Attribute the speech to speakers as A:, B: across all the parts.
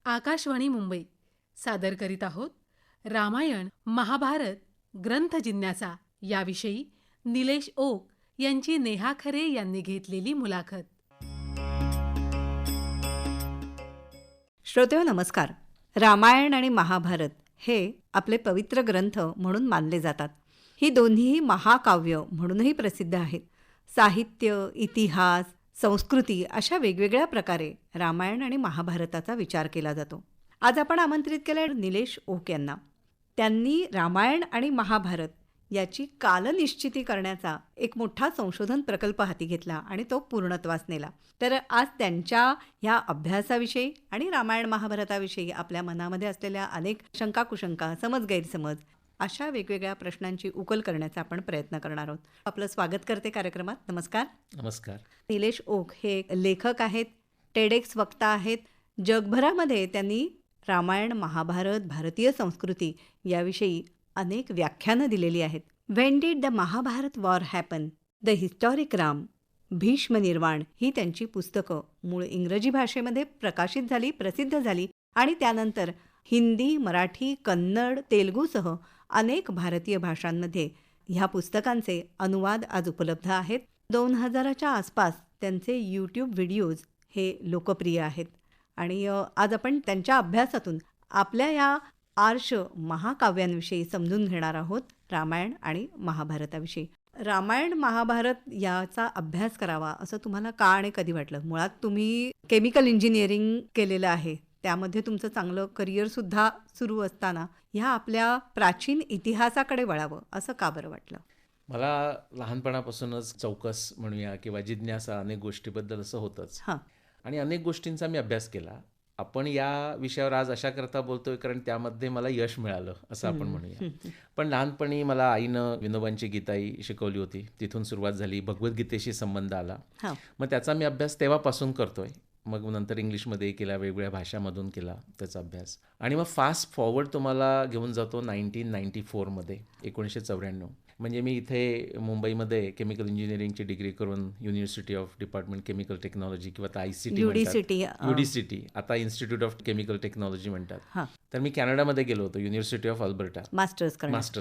A: आकाशवाणी मुंबई सादर करीत आहोत रामायण महाभारत ग्रंथ जिज्ञासा याविषयी निलेश ओक यांची नेहा खरे यांनी घेतलेली मुलाखत.
B: श्रोतेहो नमस्कार. रामायण आणि महाभारत हे आपले पवित्र ग्रंथ म्हणून मानले जातात. ही दोन्हीही महाकाव्य म्हणूनही प्रसिद्ध आहेत. साहित्य, इतिहास, संस्कृती अशा वेगवेगळ्या प्रकारे रामायण आणि महाभारताचा विचार केला जातो. आज आपण आमंत्रित केले निलेश ओक यांना. त्यांनी रामायण आणि महाभारत याची कालनिश्चिती करण्याचा एक मोठा संशोधन प्रकल्प हाती घेतला आणि तो पूर्णत्वास नेला. तर आज त्यांच्या ह्या अभ्यासाविषयी आणि रामायण महाभारताविषयी आपल्या मनामध्ये असलेल्या अनेक शंका कुशंका, समज गैरसमज अशा वेगवेगळ्या प्रश्नांची उकल करण्याचा आपण प्रयत्न करणार आहोत. आपलं स्वागत करते कार्यक्रमात. नमस्कार.
C: नमस्कार.
B: निलेश ओक हे लेखक आहेत, टेडेक्स वक्ता आहेत. जगभरामध्ये त्यांनी रामायण, महाभारत, भारतीय संस्कृती याविषयी अनेक व्याख्यानं दिलेली आहेत. When did the Mahabharata war happen, the historic Ram, Bhishma निर्वाण ही त्यांची पुस्तकं मूळ इंग्रजी भाषेमध्ये प्रकाशित झाली, प्रसिद्ध झाली आणि त्यानंतर हिंदी, मराठी, कन्नड, तेलुगूसह अनेक भारतीय भाषांमध्ये ह्या पुस्तकांचे अनुवाद आज उपलब्ध आहेत. 2000च्या आसपास त्यांचे यूट्यूब व्हिडिओज हे लोकप्रिय आहेत आणि आज आपण त्यांच्या अभ्यासातून आपल्या या आर्ष महाकाव्यांविषयी समजून घेणार आहोत, रामायण आणि महाभारताविषयी. रामायण महाभारत याचा अभ्यास करावा असं तुम्हाला का आणि कधी वाटलं? मुळात तुम्ही केमिकल इंजिनिअरिंग केलेलं आहे, त्यामध्ये तुमचं चांगलं करिअरसुद्धा सुरू असताना ह्या आपल्या प्राचीन इतिहासाकडे वळावं असं का बरं वाटलं?
C: मला लहानपणापासूनच चौकस म्हणूया किंवा जिज्ञासा अनेक गोष्टीबद्दल असं होतंच.
B: हां.
C: आणि अनेक गोष्टींचा मी अभ्यास केला. आपण या विषयावर आज अशा करता बोलतोय कारण त्यामध्ये मला यश मिळालं असं आपण म्हणूया. पण लहानपणी मला आईनं विनोबांची गीताई शिकवली होती, तिथून सुरुवात झाली. भगवद्गीतेशी संबंध आला. मग त्याचा मी अभ्यास तेव्हापासून करतोय. मग नंतर इंग्लिशमध्ये केला, वेगवेगळ्या भाषामधून केला त्याचा अभ्यास. आणि मग फास्ट फॉरवर्ड तुम्हाला घेऊन जातो 1994मध्ये, 1994. म्हणजे मी इथे मुंबईमध्ये केमिकल इंजिनिअरिंगची डिग्री करून university of department chemical technology किंवा आता युडीसीटी आता इन्स्टिट्यूट ऑफ केमिकल टेक्नॉलॉजी म्हणतात. तर मी कॅनडामध्ये गेलो होतो, युनिव्हर्सिटी ऑफ अल्बर्टा, मास्टर्स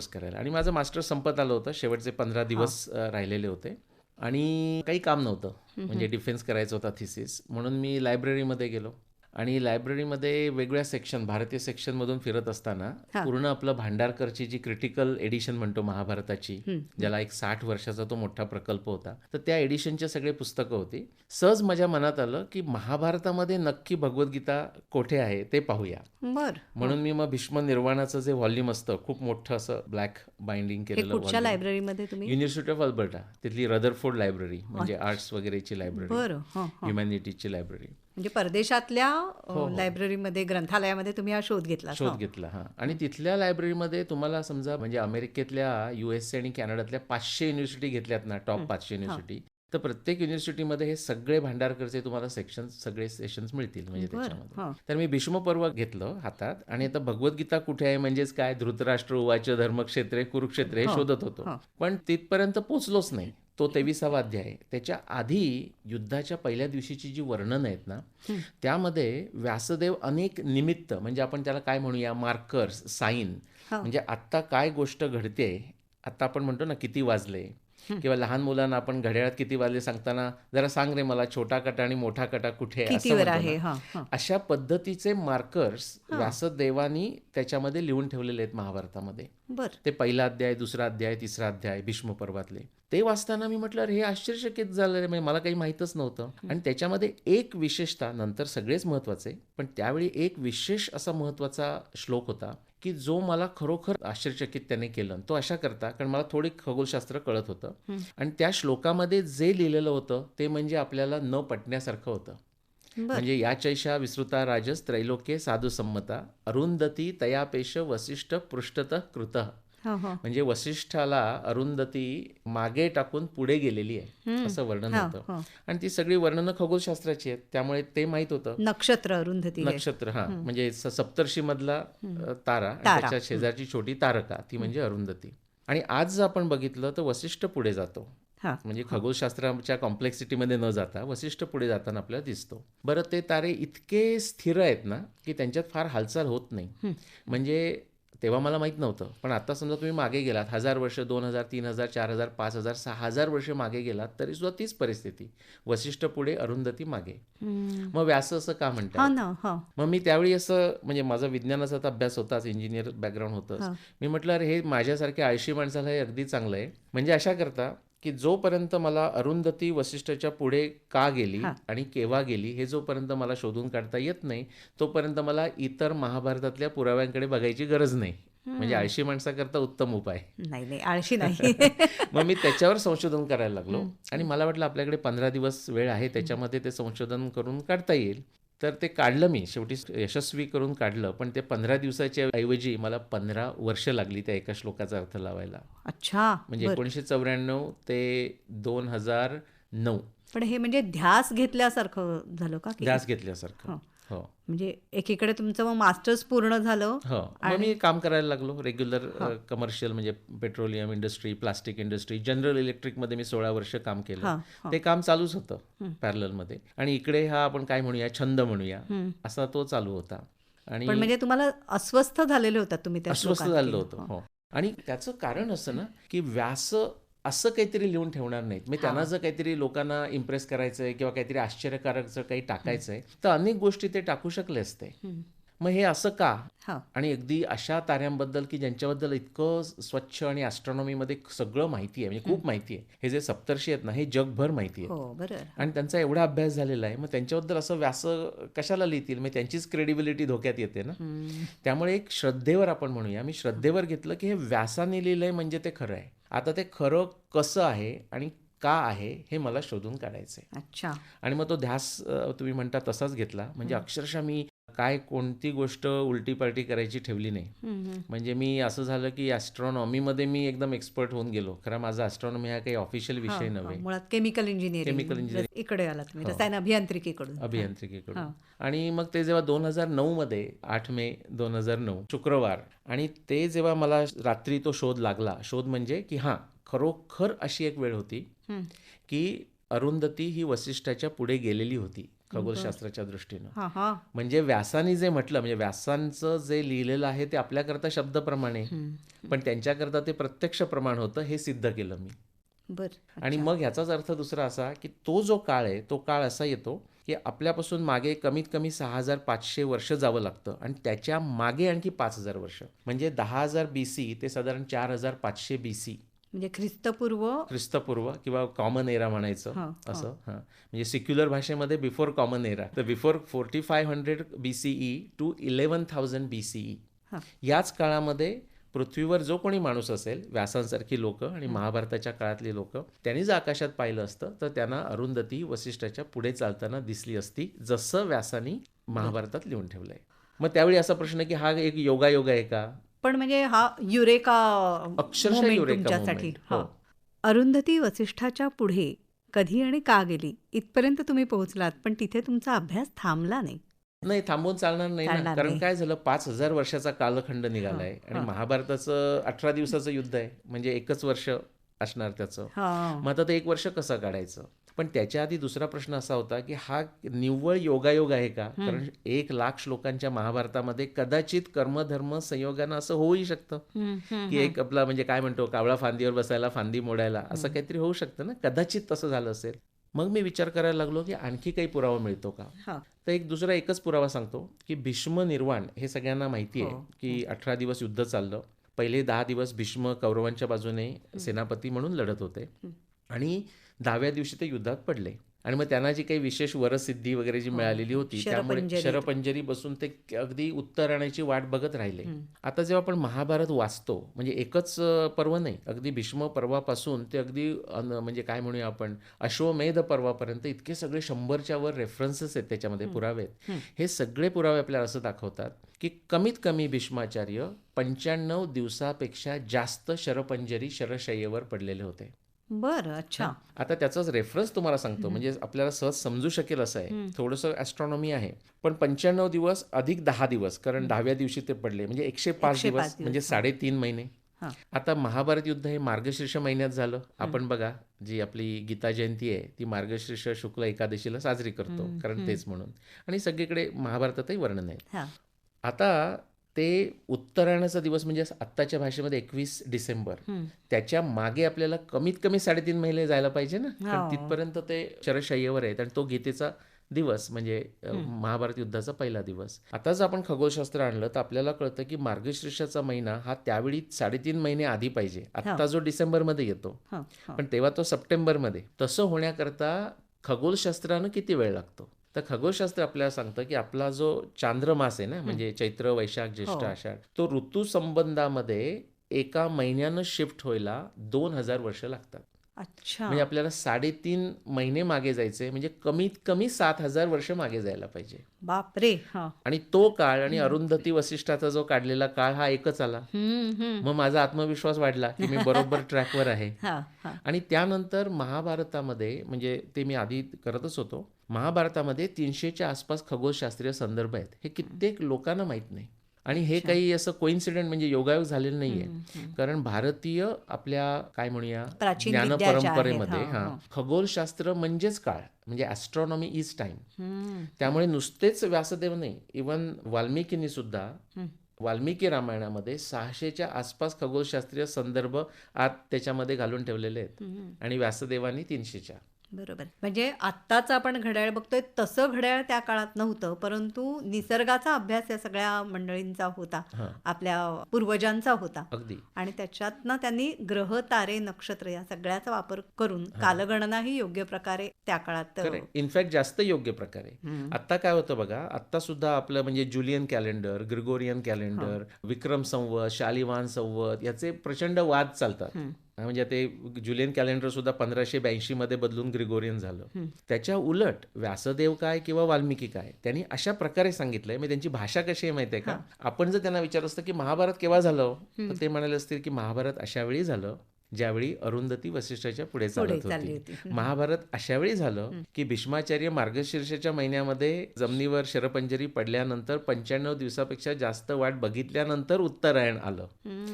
C: करायला. आणि माझं मास्टर्स संपत आलं होतं, शेवटचे 15 दिवस राहिलेले होते आणि काही काम नव्हतं, म्हणजे डिफेन्स करायचं होता थिसिस. म्हणून मी लायब्ररीमध्ये गेलो आणि लायब्ररीमध्ये वेगवेगळ्या सेक्शन, भारतीय सेक्शनमधून फिरत असताना पूर्ण आपलं भांडारकरची जी क्रिटिकल एडिशन म्हणतो महाभारताची, ज्याला एक 60 वर्षाचा तो मोठा प्रकल्प होता, तर त्या एडिशनचे सगळे पुस्तकं होती. सहज माझ्या मनात आलं की महाभारतामध्ये नक्की भगवद्गीता कोठे आहे ते पाहूया. म्हणून मी मग भीष्म निर्वाणाचं जे व्हॉल्यूम असतं, खूप मोठं असं ब्लॅक बाइंडिंग केलेलं,
B: लायब्ररीमध्ये
C: युनिव्हर्सिटी ऑफ अल्बर्टा, तिथली रदरफोर्ड लायब्ररी, म्हणजे आर्ट्स वगैरेची लायब्ररी, ह्युमॅनिटीजची लायब्ररी.
B: म्हणजे परदेशातल्या लायब्ररीमध्ये, ग्रंथालयामध्ये तुम्ही हा शोध घेतला.
C: हां. आणि तिथल्या लायब्ररीमध्ये तुम्हाला समजा, म्हणजे अमेरिकेतल्या, USA आणि कॅनडातल्या 500 युनिव्हर्सिटी घेतल्यात ना, टॉप 500 युनिव्हर्सिटी, तर प्रत्येक युनिव्हर्सिटीमध्ये हे सगळे भांडारकरचे तुम्हाला सगळे सेशन्स मिळतील म्हणजे त्याच्यामध्ये. तर मी भीष्मपर्व घेतलं हातात आणि आता भगवद्गीता कुठे आहे, म्हणजेच काय, धृतराष्ट्र उवाच धर्मक्षेत्रे कुरुक्षेत्र हे शोधत होतो. पण तिथपर्यंत पोचलोच नाही. तो 23वा अध्याय. त्याच्या आधी युद्धाच्या पहिल्या दिवशीची जी वर्णन आहेत ना, त्यामध्ये व्यासदेव अनेक निमित्त, म्हणजे आपण त्याला काय म्हणूया, मार्कर्स, साईन, म्हणजे आत्ता काय गोष्ट घडते, आत्ता आपण म्हणतो ना किती वाजले, किंवा लहान मुलांना आपण घड्याळात किती वाजले सांगताना जरा सांग रे मला छोटा काटा आणि मोठा काटा कुठे आहे, अशा पद्धतीचे मार्कर्स व्यासदेवानी त्याच्यामध्ये लिहून ठेवलेले आहेत महाभारतामध्ये. ते पहिला अध्याय, दुसरा अध्याय, तिसरा अध्याय भीष्म पर्वातले. ते वाचताना मी म्हटलं हे आश्चर्यचकित झालं, म्हणजे मला काही माहीतच नव्हतं. आणि त्याच्यामध्ये एक विशेषता, नंतर सगळेच महत्त्वाचे, पण त्यावेळी एक विशेष असा महत्त्वाचा श्लोक होता की जो मला खरोखर आश्चर्यचकित त्याने केलं. तो अशा करता, कारण मला थोडी खगोलशास्त्र कळत होतं आणि त्या श्लोकामध्ये जे लिहिलेलं होतं ते म्हणजे आपल्याला न पटण्यासारखं होतं. म्हणजे याचैषा विस्तृता राजस त्रैलोक्ये साधू संमता अरुंधती तयापेश वसिष्ठ पृष्ठतः कृतः. म्हणजे वसिष्ठाला अरुंधती मागे टाकून पुढे गेलेली आहे असं वर्णन होतं. आणि ती सगळी वर्णनं खगोलशास्त्राची आहेत, त्यामुळे ते माहित होतं.
B: नक्षत्र अरुंधती,
C: नक्षत्र, म्हणजे सप्तर्षी मधला तारा, त्याच्या शेजारची छोटी तारका, ती म्हणजे अरुंधती. आणि आज जर आपण बघितलं तर वसिष्ठ पुढे जातो
B: हां.
C: म्हणजे खगोलशास्त्राच्या कॉम्प्लेक्सिटीमध्ये न जाता वसिष्ठ पुढे जाताना आपल्याला दिसतो. बरं, ते तारे इतके स्थिर आहेत ना की त्यांच्यात फार हालचाल होत नाही. म्हणजे तेव्हा मला माहीत नव्हतं, पण आता समजा तुम्ही मागे गेलात 1000 वर्ष, 2000, 3000, 4000, 5000, 6000 वर्ष मागे गेलात तरी सुद्धा तीच परिस्थिती. वसिष्ठ पुढे, अरुंधती मागे. मग व्यास असं का
B: हा
C: म्हणतात?
B: ना. हा.
C: मग मी त्यावेळी असं, म्हणजे माझा विज्ञानाचा तर अभ्यास होताच, इंजिनियर बॅकग्राऊंड होतंच.
B: हा.
C: मी म्हटलं अरे हे माझ्यासारख्या आळशी माणसाला हे अगदी चांगलं आहे. म्हणजे अशा करता की जोपर्यंत मला अरुंधती वसिष्ठाच्या पुढे का गेली
B: हा.
C: आणि केव्हा गेली हे जोपर्यंत मला शोधून काढता येत नाही, तोपर्यंत मला इतर महाभारतातल्या पुराव्यांकडे बघायची गरज नाही. म्हणजे आळशी माणसाकरता उत्तम उपाय.
B: नाही नाही, आळशी नाही.
C: मग मी त्याच्यावर संशोधन करायला लागलो आणि मला वाटलं आपल्याकडे 15 दिवस वेळ आहे, त्याच्यामध्ये ते संशोधन करून काढता येईल. तर ते काढलं मी, शेवटी यशस्वी करून काढलं. पण ते 15 दिवसाच्या ऐवजी मला 15 वर्ष लागली त्या एका श्लोकाचा अर्थ लावायला.
B: अच्छा.
C: म्हणजे
B: बर.
C: 1994 ते 2009
B: पण हे म्हणजे ध्यास घेतल्यासारखं झालं का की?
C: ध्यास घेतल्यासारखं.
B: हं.
C: हो
B: म्हणजे एकीकडे तुमचं मग मास्टर्स पूर्ण झालं.
C: हो. मग मी काम करायला लागलो रेग्युलर कमर्शियल, म्हणजे petroleum industry, plastic industry, general इलेक्ट्रिकमध्ये मी 16 वर्ष काम केलं.
B: हा, हा.
C: ते काम चालूच होतं पॅरललमध्ये. आणि इकडे हा आपण काय म्हणूया, छंद म्हणूया, असा तो चालू होता. आणि
B: पण म्हणजे तुम्हाला अस्वस्थ झालेले होतात तुम्ही त्या
C: अस्वस्थ
B: श्लोकात
C: झालं
B: की?
C: होतं.
B: हो.
C: हो. आणि त्याचं कारण असं ना की व्यास असं काहीतरी लिहून ठेवणार नाहीत. म्हणजे त्यांना जर काहीतरी लोकांना इम्प्रेस करायचं आहे किंवा काहीतरी आश्चर्यकारक जर काही टाकायचं आहे तर अनेक गोष्टी ते टाकू शकले असते. मग हे असं का?
B: हा.
C: आणि अगदी अशा ताऱ्यांबद्दल की ज्यांच्याबद्दल इतकं स्वच्छ आणि ॲस्ट्रॉनॉमीमध्ये सगळं माहिती आहे, म्हणजे खूप माहिती आहे. हे जे सप्तर्षी आहेत ना, हे जगभर माहिती आहे.
B: हो, बरोबर.
C: आणि त्यांचा एवढा अभ्यास झालेला आहे, मग त्यांच्याबद्दल असं व्यास कशाला लिहितील? मग त्यांचीच क्रेडिबिलिटी धोक्यात येते ना. त्यामुळे एक श्रद्धेवर आपण म्हणूया, मी श्रद्धेवर घेतलं की हे व्यासाने लिहिलंय म्हणजे ते खरं आहे. आता ते खरं कसं आहे आणि का आहे हे मला शोधून काढायचं आहे.
B: अच्छा.
C: आणि मग तो ध्यास तुम्ही म्हणता तसाच घेतला. म्हणजे अक्षरशः मी काय कोणती गोष्ट उलटी पालटी करायची ठेवली नाही. म्हणजे मी असं झालं की ॲस्ट्रॉनॉमीमध्ये मी एकदम एक्सपर्ट होऊन गेलो. खरं माझा ॲस्ट्रॉनॉमी हा काही ऑफिशियल विषय नव्हे,
B: मुळात केमिकल इंजिनिअरिंग.
C: केमिकल इंजिनिअरिंग
B: इकडे आला तुम्ही रसायन अभियांत्रिकीकडून.
C: अभियांत्रिकीकडून. आणि मग ते जेव्हा 2009 मध्ये 8 मे 2009 शुक्रवार, आणि ते जेव्हा मला रात्री तो शोध लागला, शोध म्हणजे की हां खरोखर अशी एक वेळ होती की अरुंधती ही वसिष्ठाच्या पुढे गेलेली होती खगोलशास्त्राच्या दृष्टीनं.
B: हा, हा.
C: म्हणजे व्यासाने जे म्हटलं, म्हणजे व्यासांचं जे लिहिलेलं आहे ते आपल्याकरता शब्दप्रमाणे, पण त्यांच्याकरता ते प्रत्यक्ष प्रमाण होतं, हे सिद्ध केलं मी.
B: बर.
C: आणि मग ह्याचाच अर्थ दुसरा असा की तो जो काळ आहे तो काळ असा येतो की आपल्यापासून मागे कमीत कमी 6500 वर्ष जावं लागतं आणि त्याच्या मागे आणखी 5000 वर्ष, म्हणजे 10,000 BC ते साधारण 4500 BC,
B: म्हणजे ख्रिस्तपूर्व
C: किंवा कॉमन एरा म्हणायचं असं. हां, म्हणजे सिक्युलर भाषेमध्ये बिफोर कॉमन एरा, तर बिफोर 4500 BCE टू 11,000 BCE. याच काळामध्ये पृथ्वीवर जो कोणी माणूस असेल, व्यासांसारखी लोक आणि महाभारताच्या काळातली लोक, त्यांनी जर आकाशात पाहिलं असतं तर त्यांना अरुंधती वसिष्ठाच्या पुढे चालताना दिसली असती, जसं व्यासानी महाभारतात लिहून ठेवलंय. मग त्यावेळी असा प्रश्न की हा एक योगायोग आहे का?
B: पण म्हणजे हा युरेका
C: अक्षरशः
B: मोमेंट
C: युरेका
B: तुमच्यासाठी.
C: मोमेंट. हो.
B: अरुंधती वसिष्ठाच्या पुढे कधी आणि का गेली इथपर्यंत तुम्ही पोहोचलात, पण तिथे तुमचा अभ्यास थांबला नाही.
C: नाही, थांबवून चालणार नाही ना,
B: चालणार
C: कारण
B: नाही.
C: काय झालं, 5000 वर्षाचा कालखंड निघालाय आणि महाभारताचं 18 दिवसाचं युद्ध आहे, म्हणजे 1च वर्ष असणार त्याचं. मग आता ते 1 वर्ष कसं काढायचं? पण त्याच्या आधी दुसरा प्रश्न असा होता की हा निव्वळ योगायोग आहे का? कारण 1,00,000 श्लोकांच्या महाभारतामध्ये कदाचित कर्मधर्म संयोगानं असं होऊही शकतं की एक आपला, म्हणजे काय म्हणतो, कावळा फांदीवर बसायला फांदी मोडायला, असं काहीतरी होऊ शकतं ना, कदाचित तसं झालं असेल. मग मी विचार करायला लागलो की आणखी काही पुरावा मिळतो का? तर एकच पुरावा सांगतो की भीष्म निर्वाण हे सगळ्यांना माहिती आहे की 18 दिवस युद्ध चाललं. पहिले 10 दिवस भीष्म कौरवांच्या बाजूने सेनापती म्हणून लढत होते आणि 10व्या दिवशी ते युद्धात पडले. आणि मग त्यांना जी काही विशेष वरसिद्धी वगैरे जी मिळालेली होती, त्यामुळे शरपंजरी बसून ते अगदी उत्तर आणायची वाट बघत राहिले. आता जेव्हा आपण महाभारत वाचतो, म्हणजे एकच पर्व नाही, अगदी भीष्म पर्वापासून ते अगदी म्हणजे काय म्हणूया आपण अश्वमेध पर्वापर्यंत इतके सगळे 100च्या वर रेफरन्सेस आहेत, त्याच्यामध्ये पुरावे आहेत. हे सगळे पुरावे आपल्याला असं दाखवतात की कमीत कमी भीष्माचार्य 95 दिवसापेक्षा जास्त शरपंजरी शरशय्येवर पडलेले होते.
B: बरं. अच्छा.
C: आता त्याचाच रेफरन्स तुम्हाला सांगतो, म्हणजे आपल्याला सहज समजू शकेल असं आहे. थोडंसं ॲस्ट्रॉनॉमी आहे, पण 95 दिवस अधिक 10 दिवस, कारण 10व्या दिवशी ते पडले, म्हणजे 105 दिवस, म्हणजे 3.5 महिने.
B: हां.
C: आता महाभारत युद्ध हे मार्गशीर्ष महिन्यात झालं. आपण बघा, जी आपली गीता जयंती आहे ती मार्गशीर्ष शुक्ल एकादशीला साजरी करतो, कारण तेच म्हणून. आणि सगळीकडे महाभारतातही वर्णन आहे.
B: हां.
C: आता ते उत्तरायणाचा दिवस म्हणजे आत्ताच्या भाषेमध्ये 21 डिसेंबर, त्याच्या मागे आपल्याला कमीत कमी 3.5 महिने जायला पाहिजे ना, कारण
B: हो.
C: तिथपर्यंत ते शरशय्येवर आहेत आणि तो गीतेचा दिवस म्हणजे महाभारत युद्धाचा पहिला दिवस. आता जर आपण खगोलशास्त्र आणलं तर आपल्याला कळतं की मार्गशीर्षाचा महिना हा त्यावेळी 3.5 महिने आधी पाहिजे. आत्ता जो डिसेंबरमध्ये येतो,
B: हां, हां.
C: पण तेव्हा तो सप्टेंबरमध्ये. तसं होण्याकरता खगोलशास्त्रानं किती वेळ लागतो? तर खगोलशास्त्र आपल्याला सांगतं की आपला जो चांद्रमास आहे ना, म्हणजे चैत्र, वैशाख, ज्येष्ठ,
B: हो.
C: आषाढ, तो ऋतुसंबंधामध्ये एका महिन्यानं शिफ्ट व्हायला 2000 वर्ष लागतात.
B: अच्छा.
C: म्हणजे आपल्याला 3.5 महिने मागे जायचे, म्हणजे कमीत कमी 7000 वर्ष मागे जायला पाहिजे.
B: बापरे. हां.
C: आणि तो काळ आणि अरुंधती वसिष्ठाचा जो काढलेला काळ हा एकच आला. मग माझा आत्मविश्वास वाढला की मी बरोबर ट्रॅकवर आहे.
B: हां, हां.
C: आणि त्यानंतर महाभारतामध्ये, म्हणजे ते मी आधी करतच होतो, महाभारतामध्ये 300च्या आसपास खगोलशास्त्रीय संदर्भ आहेत. हे कित्येक लोकांना माहीत नाही. आणि हे काही असं कोइन्सिडेंट म्हणजे योगायोग झालेलं नाहीये, कारण भारतीय आपल्या काय म्हणूया
B: प्राचीन
C: ज्ञान
B: विद्या ज्या आहेत,
C: परंपरेमध्ये
B: हां,
C: खगोलशास्त्र म्हणजेच काळ, म्हणजे ॲस्ट्रॉनॉमी इज टाइम. त्यामुळे नुसतेच व्यासदेव नाही, इवन वाल्मिकींनी सुद्धा वाल्मिकी रामायणामध्ये 600च्या आसपास खगोलशास्त्रीय संदर्भ आत त्याच्यामध्ये घालून ठेवलेले आहेत, आणि व्यासदेवांनी 300च्या.
B: बरोबर. म्हणजे आत्ताचं आपण घड्याळ बघतोय तसं घड्याळ त्या काळात नव्हतं, परंतु निसर्गाचा अभ्यास या सगळ्या मंडळींचा होता,
C: हां.
B: आपल्या पूर्वजांचा होता.
C: अगदी
B: आणि त्याच्यातनं त्यांनी ग्रह, तारे, नक्षत्र या सगळ्याचा वापर करून कालगणनाही योग्य प्रकारे त्या काळात
C: इनफॅक्ट जास्त योग्य प्रकारे. आता काय होतं बघा, आता सुद्धा आपलं म्हणजे Julian calendar, Gregorian calendar, Vikram Samvat, Shalivan संवत याचे प्रचंड वाद चालतात. म्हणजे ते जुलियन कॅलेंडर सुद्धा 1582 मध्ये बदलून ग्रिगोरियन झालं. त्याच्या उलट व्यासदेव काय किंवा वाल्मिकी काय, त्यांनी अशा प्रकारे सांगितलंय. म्हणजे त्यांची भाषा कशी आहे माहिती आहे का? आपण जर त्यांना विचारलं असतं की महाभारत केव्हा झालं, तर ते म्हणाले असतील की महाभारत अशा वेळी झालं ज्यावेळी अरुंधती वसिष्ठाच्या पुढे चालत होती. महाभारत अशा वेळी झालं की भीष्माचार्य मार्गशीर्षाच्या महिन्यामध्ये जमिनीवर शरपंजरी पडल्यानंतर 95 दिवसापेक्षा जास्त वाट बघितल्यानंतर उत्तरायण आलं,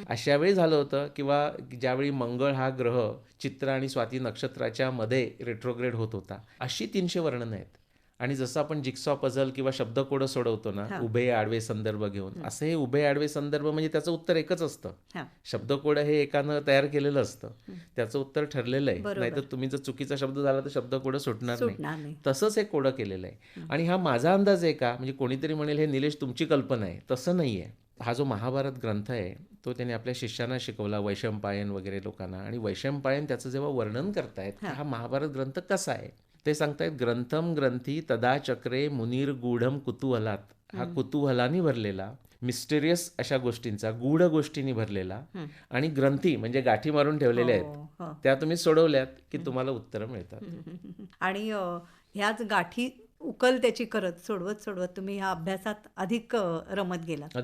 C: अशा वेळी झालं होतं. किंवा ज्यावेळी मंगळ हा ग्रह चित्र आणि स्वाती नक्षत्राच्या मध्ये रेट्रोग्रेड होत होता. अशी 300 वर्णनं आहेत. आणि जसं आपण जिक्सॉ पझल किंवा शब्दकोडं सोडवतो ना, उभे आडवे संदर्भ घेऊन, असं हे उभे आडवे संदर्भ म्हणजे त्याचं उत्तर एकच असतं. शब्दकोडं हे एकानं तयार केलेलं असतं, त्याचं उत्तर ठरलेलं आहे. नाहीतर तुम्ही जर चुकीचा शब्द झाला तर शब्दकोडं सुटणार नाही. तसंच हे कोडं केलेलं आहे. आणि हा माझा अंदाज आहे का, म्हणजे कोणीतरी म्हणेल हे निलेश तुमची कल्पना आहे, तसं नाही आहे. हा जो महाभारत ग्रंथ आहे तो त्याने आपल्या शिष्यांना शिकवला, वैशंपायन वगैरे लोकांना. आणि वैशंपायन त्याचं जेव्हा वर्णन करतायत हा महाभारत ग्रंथ कसा आहे ते सांगतायत. ग्रंथम ग्रंथी तदा चक्रे मुनीर गूढम कुतूहलात. हा कुतूहलानी भरलेला, मिस्टेरियस अशा गोष्टींचा, गूढ गोष्टींनी भरलेला. आणि ग्रंथी म्हणजे गाठी मारून ठेवलेल्या आहेत, त्या तुम्ही सोडवल्यात की तुम्हाला उत्तरं मिळतात.
B: आणि ह्याच गाठी उकल त्याची करत सोडवत तुम्ही ह्या अभ्यासात अधिक रमत गेलात.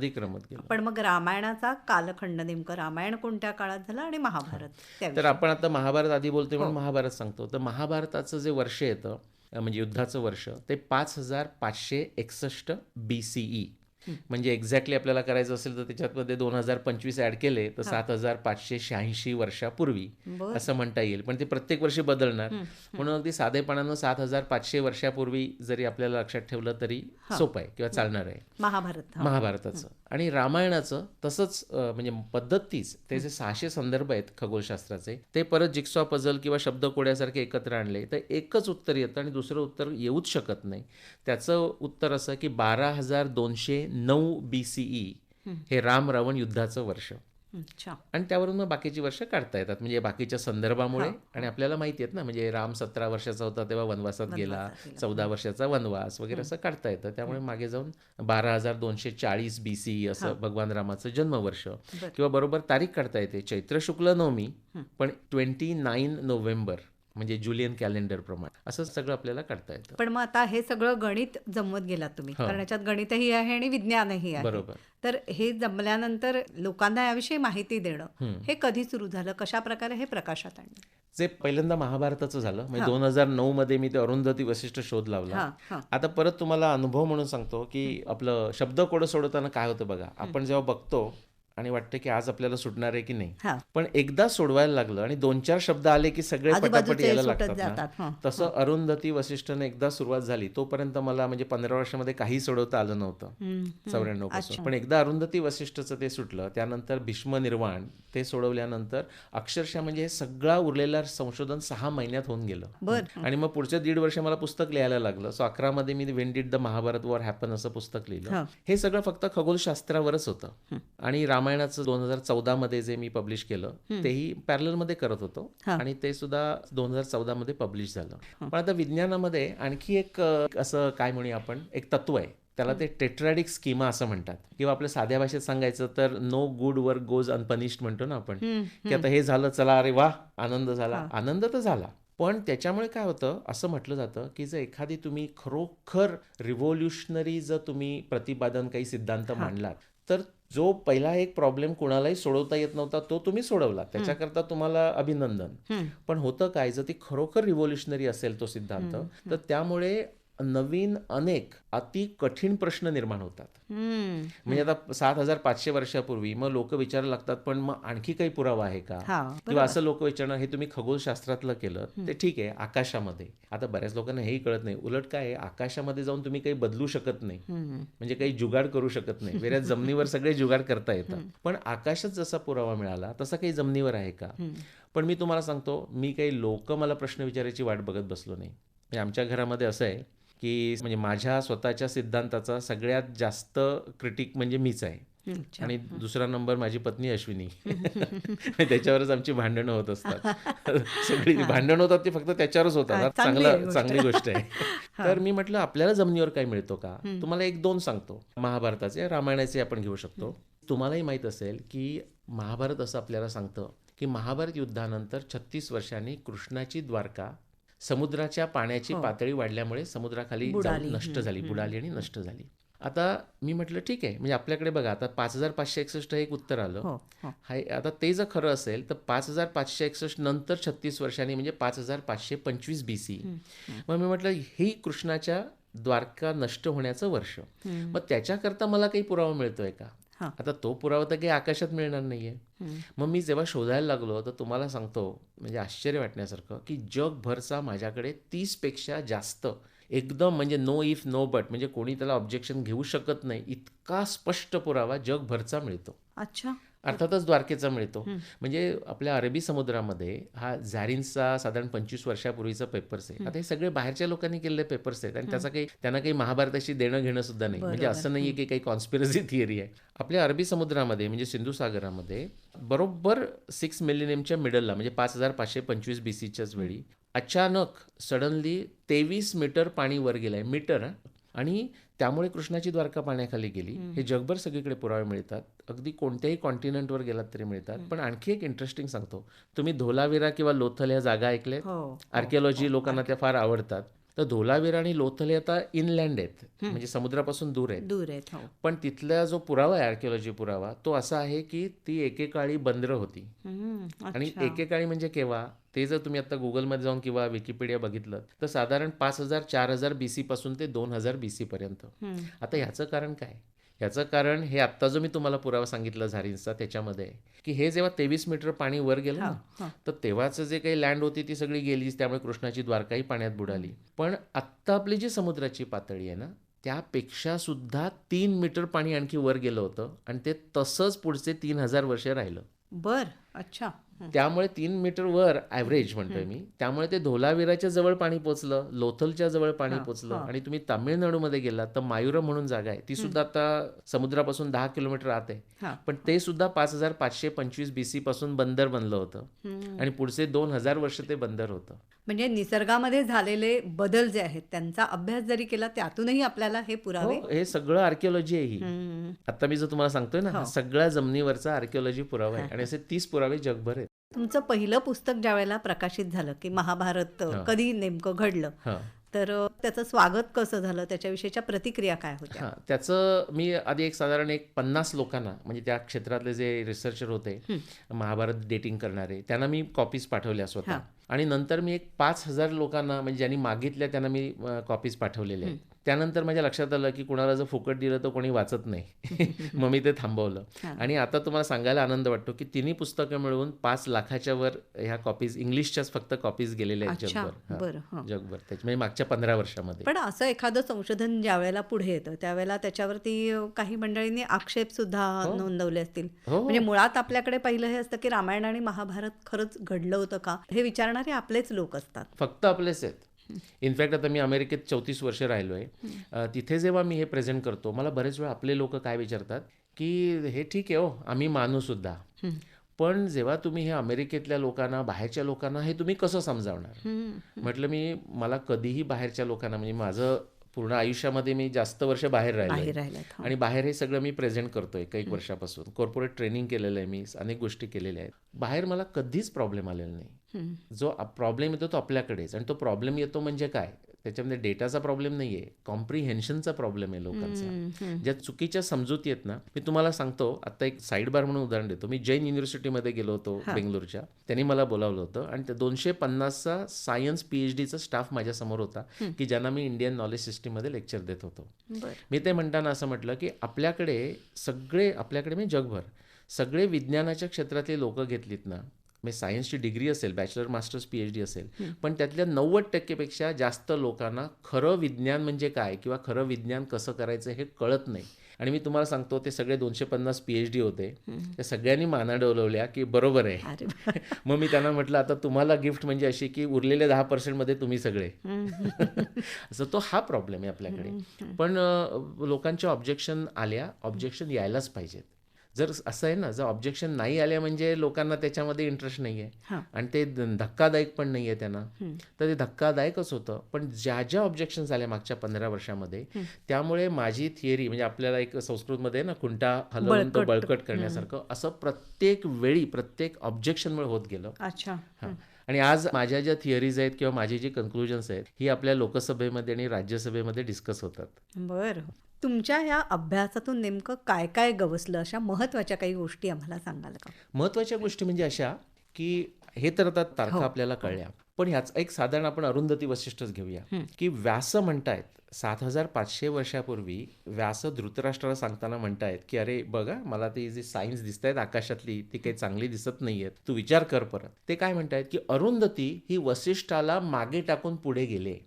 B: पण मग रामायणाचा कालखंड, नेमकं रामायण कोणत्या काळात झालं आणि महाभारत
C: तर आपण आता महाभारत आधी बोलतोय म्हणून महाभारत सांगतो. तर महाभारताचं जे वर्ष येतं म्हणजे युद्धाचं वर्ष, ते 5561 BCE. म्हणजे एक्झॅक्टली आपल्याला करायचं असेल तर त्याच्यामध्ये 2025 ऍड केले तर 7586 वर्षापूर्वी असं म्हणता येईल. पण ते प्रत्येक वर्षी बदलणार, म्हणून अगदी साधेपणानं 7500 वर्षापूर्वी जरी आपल्याला लक्षात ठेवलं तरी सोपं आहे किंवा चालणार आहे महाभारताचं. आणि रामायणाचं तसंच म्हणजे पद्धत तीच. ते जे 600 संदर्भ आहेत खगोलशास्त्राचे, ते परत जिक्सॉ पझल किंवा शब्दकोड्यासारखे एकत्र आणले तर एकच उत्तर येतं आणि दुसरं उत्तर येऊच शकत नाही. त्याचं उत्तर असं की 12209 BCE हे राम रावण युद्धाचं वर्ष. आणि त्यावरून मग बाकीची वर्ष काढता येतात, म्हणजे बाकीच्या संदर्भामुळे. आणि आपल्याला माहिती आहेत ना, म्हणजे राम 17 वर्षाचा होता तेव्हा वनवासात गेला, 14 वर्षाचा वनवास वगैरे असं काढता येतं. त्यामुळे मागे जाऊन 12240 BCE असं भगवान रामाचं जन्मवर्ष किंवा बरोबर तारीख काढता येते. चैत्र शुक्ल नवमी पण 29 नोव्हेंबर म्हणजे जुलियन कॅलेंडर प्रमाणे असं सगळं आपल्याला काढता येतं.
B: पण मग आता हे सगळं गणित जमवत गेलात तुम्ही, कारण याच्यात गणितही आहे आणि विज्ञानही आहे.
C: बरोबर.
B: तर हे जमल्यानंतर लोकांना याविषयी माहिती देणं हे कधी सुरू झालं, कशा प्रकारे हे प्रकाशात आणलं?
C: जे पहिल्यांदा महाभारताचं झालं म्हणजे 2009 मध्ये मी ते अरुंधती वसिष्ठ शोध लावला. आता परत तुम्हाला अनुभव म्हणून सांगतो की आपलं शब्दकोड सोडवताना काय होतं बघा, आपण जेव्हा बघतो आणि वाटतं की आज आपल्याला सुटणार आहे की नाही.
B: हा
C: पण एकदा सोडवायला लागलं आणि 2-4 शब्द आले की सगळे पटापट
B: आजूबाजूचे
C: यायला
B: सुटत
C: लागतात ना.
B: जातात. हं.
C: तसं अरुंधती वसिष्ठने एकदा सुरुवात झाली तोपर्यंत मला म्हणजे 15 वर्षामध्ये काही सोडवता आलं नव्हतं,
B: हं,
C: 94 पासून.
B: अच्छा.
C: पण एकदा अरुंधती वसिष्ठचं ते सुटलं, त्यानंतर भीष्म निर्वाण ते सोडवल्यानंतर अक्षरशः म्हणजे हे सगळा उरलेलं संशोधन 6 महिन्यात होऊन गेलं.
B: बर.
C: आणि मग पुढचे 1.5 वर्ष मला पुस्तक लिहायला लागलं. सो 11 मध्ये मी when did the Mahabharata war happen असं पुस्तक लिहिलं.
B: हा.
C: हे सगळं फक्त खगोलशास्त्रावरच होतं. आणि रामायणाचं 2014 मध्ये जे मी पब्लिश केलं तेही पॅरलल मध्ये करत होतो
B: हा.
C: आणि ते सुद्धा 2014 मध्ये पब्लिश झालं. पण आता विज्ञानामध्ये आणखी एक असं काय म्हणूया आपण, एक तत्व आहे, त्याला ते टेट्रॅडिक स्कीमा असं म्हणतात, किंवा आपल्या साध्या भाषेत सांगायचं तर नो गुड वर्क गोज अनपनिश्ड म्हणतो ना आपण, की आता हे झालं, चला अरे वा आनंद झाला. आनंद तर झाला, पण त्याच्यामुळे काय होतं असं म्हटलं जातं की जर एखादी तुम्ही खरोखर रिव्होल्युशनरी जर तुम्ही प्रतिपादन काही सिद्धांत मांडलात तर जो पहिला एक प्रॉब्लेम कुणालाही सोडवता येत नव्हता तो तुम्ही सोडवला, त्याच्याकरता तुम्हाला अभिनंदन. पण होतं काय, जर ती खरोखर रिव्होल्युशनरी असेल तो सिद्धांत तर त्यामुळे नवीन अनेक अति कठीण प्रश्न निर्माण होतात. म्हणजे आता 7,500 वर्षापूर्वी मग लोक विचारायला लागतात पण मग आणखी काही पुरावा आहे का, किंवा असं लोक विचारणार हे तुम्ही खगोलशास्त्रातलं केलं ते ठीक आहे आकाशामध्ये. आता बऱ्याच लोकांना हेही कळत नाही, उलट काय आहे, आकाशामध्ये जाऊन तुम्ही काही बदलू शकत नाही, म्हणजे काही जुगाड करू शकत नाही. वेळेस जमिनीवर सगळे जुगाड करता येतात, पण आकाशात जसा पुरावा मिळाला तसा काही जमिनीवर आहे का. पण मी तुम्हाला सांगतो, मी काही लोक मला प्रश्न विचारायची वाट बघत बसलो नाही. म्हणजे आमच्या घरामध्ये असं आहे की म्हणजे माझ्या स्वतःच्या सिद्धांताचा सगळ्यात जास्त क्रिटिक म्हणजे मीच आहे, आणि दुसरा नंबर माझी पत्नी अश्विनी. त्याच्यावरच आमची भांडणं होत असतात. सगळी भांडणं होतात ती फक्त त्याच्यावरच होतात. चांगली गोष्ट आहे. तर मी म्हटलं आपल्याला जमिनीवर काही मिळतो का. तुम्हाला 1-2 सांगतो. महाभारताचे, रामायणाचे आपण घेऊ शकतो. तुम्हालाही माहीत असेल की महाभारत असं आपल्याला सांगतं की महाभारत युद्धानंतर 36 वर्षांनी कृष्णाची द्वारका समुद्राच्या पाण्याची पातळी वाढल्यामुळे समुद्राखाली जाऊन नष्ट झाली, बुडाली आणि नष्ट झाली. आता मी म्हटलं ठीक आहे, म्हणजे आपल्याकडे बघा आता 5,561 हे एक उत्तर आलं. आता ते जर खरं असेल तर 5,561 नंतर 36 वर्षांनी म्हणजे 5,525 BC. मग मी म्हटलं ही कृष्णाच्या द्वारका नष्ट होण्याचं वर्ष. मग त्याच्याकरता मला काही पुरावा मिळतोय का. आता तो पुरावा तर काही आकाशात मिळणार नाहीये. मग मी जेव्हा शोधायला लागलो तर तुम्हाला सांगतो म्हणजे आश्चर्य वाटण्यासारखं की जगभरचा माझ्याकडे 30 पेक्षा जास्त एकदम म्हणजे नो इफ नो बट म्हणजे कोणी त्याला ऑब्जेक्शन घेऊ शकत नाही इतका स्पष्ट पुरावा जगभरचा मिळतो.
B: अच्छा.
C: अर्थातच द्वारकेचा मिळतो. म्हणजे आपल्या अरबी समुद्रामध्ये हा झॅरिन्सचा साधारण 25 वर्षापूर्वीचा पेपर्स आहे. आता हे सगळे बाहेरच्या लोकांनी केलेले पेपर्स आहेत आणि त्याचा काही त्यांना काही महाभारताशी देणं घेणं सुद्धा नाही. म्हणजे असं नाहीये की काही कॉन्स्पिरसी थिअरी आहे. आपल्या अरबी समुद्रामध्ये म्हणजे सिंधू सागरामध्ये बरोबर 6 मिलेनियमच्या मिडलला म्हणजे 5,525 BCच्याच वेळी अचानक सडनली 23 मीटर पाणी वर गेलंय. मीटर. आणि त्यामुळे कृष्णाची द्वारका पाण्याखाली गेली. हे जगभर सगळीकडे पुरावे मिळतात, अगदी कोणत्याही कॉन्टिनेंटवर गेलात तरी मिळतात. पण आणखी एक इंटरेस्टिंग सांगतो, तुम्ही धोलावीरा किंवा लोथल ह्या जागा ऐकल्यात. आर्किओलॉजी लोकांना त्या फार आवडतात. तर धोलावीरा आणि लोथल हे आता इनलँड आहेत, म्हणजे समुद्रापासून दूर आहेत. पण तिथला जो पुरावा आहे आर्किओलॉजी पुरावा तो असा आहे की ती एकेकाळी बंदरं होती. आणि एकेकाळी म्हणजे केव्हा, ते जर तुम्ही आता गुगलमध्ये जाऊन किंवा विकिपीडिया बघितलं तर साधारण 5,000-4,000 BC पासून ते 2,000 BC पर्यंत. आता ह्याचं कारण काय, ह्याचं कारण हे आत्ता जो मी तुम्हाला पुरावा सांगितला झारींचा त्याच्यामध्ये की हे जेव्हा 23 मीटर पाणी वर गेलं ना तर तेव्हाचं जे काही लँड होती ती सगळी गेलीच, त्यामुळे कृष्णाची द्वारकाही पाण्यात बुडाली. पण आत्ता आपली जी समुद्राची पातळी आहे ना त्यापेक्षा सुद्धा 3 मीटर पाणी आणखी वर गेलं होतं आणि ते तसंच पुढचे 3,000 वर्षे राहिलं.
B: बर. अच्छा.
C: त्यामुळे 3 मीटर वर ॲव्हरेज म्हणतोय मी. त्यामुळे ते धोलावीराच्या जवळ पाणी पोचलं, लोथलच्या जवळ पाणी पोचलं. आणि तुम्ही तामिळनाडूमध्ये गेलात तर मायुरम म्हणून जागा आहे, ती सुद्धा आता समुद्रापासून 10 किलोमीटर आत आहे. पण ते सुद्धा 5,525 BC पासून बंदर बनलं होतं आणि पुढचे 2,000 वर्ष ते बंदर होतं.
B: म्हणजे निसर्गामध्ये झालेले बदल जे आहेत त्यांचा अभ्यास जरी केला त्यातूनही आपल्याला हे पुरावे.
C: हे सगळं आर्किओलॉजी आहे ही. आता मी जो तुम्हाला सांगतोय ना सगळ्या जमिनीवरचा आर्किओलॉजी पुरावा आहे आणि असे 30 पुरावे जगभर आहेत.
B: तुमचं पहिलं पुस्तक ज्या वेळेला प्रकाशित झालं की महाभारत कधी नेमकं घडलं तर त्याचं स्वागत कसं झालं, त्याच्याविषयीच्या प्रतिक्रिया काय होत्या.
C: त्याचं मी आधी एक साधारण 50 लोकांना म्हणजे त्या क्षेत्रातले जे रिसर्चर होते महाभारत डेटिंग करणारे त्यांना मी कॉपीज पाठवल्या स्वतः. आणि नंतर मी 5,000 लोकांना म्हणजे ज्यांनी मागितल्या त्यांना मी कॉपीज पाठवलेल्या आहेत. त्यानंतर माझ्या लक्षात आलं की कुणाला जर फुकट दिलं तर कोणी वाचत नाही. मग मी ते थांबवलं. आणि आता तुम्हाला सांगायला आनंद वाटतो की तिन्ही पुस्तकं मिळून 5 लाखाच्या वर ह्या कॉपीज, इंग्लिशच्याच फक्त कॉपीज गेलेल्या आहेत
B: अच्छा,
C: जगभर. हां,
B: बरं, हं.
C: जगभर म्हणजे मागच्या 15 वर्षामध्ये.
B: पण असं एखादं संशोधन ज्या वेळेला पुढे येतं त्यावेळेला त्याच्यावरती काही मंडळींनी आक्षेप सुद्धा
C: हो
B: नोंदवले असतील.
C: हो
B: म्हणजे
C: हो
B: मुळात आपल्याकडे पहिलं हे असतं की रामायण आणि महाभारत खरंच घडलं होतं का हे विचारणारे आपलेच लोक असतात.
C: फक्त आपलेच आहेत. इनफॅक्ट आता मी अमेरिकेत 34 वर्ष राहिलो आहे. तिथे जेव्हा मी हे प्रेझेंट करतो मला बरेच वेळा आपले लोक काय विचारतात की हे ठीक आहे हो, आम्ही मानू सुद्धा, पण जेव्हा तुम्ही हे अमेरिकेतल्या लोकांना, बाहेरच्या लोकांना हे तुम्ही कसं समजावणार. म्हटलं मला कधीही बाहेरच्या लोकांना, म्हणजे माझं पूर्ण आयुष्यामध्ये मी जास्त वर्ष बाहेर राहिलोय
B: बाहेर राहिलात.
C: आणि बाहेर हे सगळं मी प्रेझेंट करतोय एक वर्षापासून. कॉर्पोरेट ट्रेनिंग केलेलं आहे मी, अनेक गोष्टी केलेल्या आहेत. बाहेर मला कधीच प्रॉब्लेम आलेला नाही. जो प्रॉब्लेम येतो तो आपल्याकडेच, आणि तो प्रॉब्लेम येतो म्हणजे काय, त्याच्यामध्ये डेटाचा प्रॉब्लेम नाही आहे, कॉम्प्रिहेन्शनचा प्रॉब्लेम आहे लोकांचा. ज्या चुकीच्या समजुती आहेत ना, मी तुम्हाला सांगतो. आता एक साईड बार म्हणून उदाहरण देतो. मी जैन युनिव्हर्सिटीमध्ये गेलो होतो बेंगलोरच्या. त्यांनी मला बोलावलं होतं आणि 250चा सायन्स PhDचा स्टाफ माझ्यासमोर होता की ज्यांना मी इंडियन नॉलेज सिस्टीममध्ये लेक्चर देत होतो. मी ते म्हणताना असं म्हटलं की आपल्याकडे म्हणजे जगभर सगळे विज्ञानाच्या क्षेत्रातले लोक घेतलीत ना, म्हणजे सायन्सची डिग्री असेल, बॅचलर, मास्टर्स, PhD असेल, पण त्यातल्या 90% जास्त लोकांना खरं विज्ञान म्हणजे काय किंवा खरं विज्ञान कसं करायचं हे कळत नाही. आणि मी तुम्हाला सांगतो, ते सगळे 250 PhD होते. त्या सगळ्यांनी माना डोलवल्या की बरोबर आहे. मग मी त्यांना म्हटलं आता तुम्हाला गिफ्ट म्हणजे अशी की उरलेले 10% मध्ये तुम्ही सगळे. असं तो हा प्रॉब्लेम आहे आपल्याकडे. पण लोकांच्या ऑब्जेक्शन यायलाच पाहिजेत. जर असं आहे ना, जर ऑब्जेक्शन नाही आल्या म्हणजे लोकांना त्याच्यामध्ये इंटरेस्ट नाही आहे आणि ते धक्कादायक पण नाही आहे त्यांना, तर ते धक्कादायकच होतं. पण ज्या ऑब्जेक्शन्स आल्या मागच्या 15 वर्षामध्ये, त्यामुळे माझी थिअरी, म्हणजे आपल्याला एक संस्कृतमध्ये ना, खुंटा हलवून तो बळकट करण्यासारखं, असं प्रत्येक वेळी प्रत्येक ऑब्जेक्शनमुळे होत गेलं. आणि आज माझ्या ज्या थिअरीज आहेत किंवा माझी जी कन्क्लुजन्स आहेत, ही आपल्या लोकसभेमध्ये आणि राज्यसभेमध्ये डिस्कस होतात.
B: बरं. तुमच्या या अभ्यासातून नेमकं काय काय गवसलं, अशा महत्वाच्या काही गोष्टी आम्हाला सांगाल का?
C: महत्वाच्या गोष्टी म्हणजे अशा की हे तर आता तारखा आपल्याला कळल्या, पण ह्याचा एक साधारण आपण अरुंधती वशिष्ठच घेऊया की व्यास म्हणतायत 7500 वर्षापूर्वी व्यास धृतराष्ट्राला सांगताना म्हणतायत की अरे बघा, मला ती जी सायन्स दिसत आहेत आकाशातली ती काही चांगली दिसत नाहीयेत, तू विचार कर परत. ते काय म्हणतायत की अरुंधती ही वसिष्ठाला मागे टाकून पुढे गेले.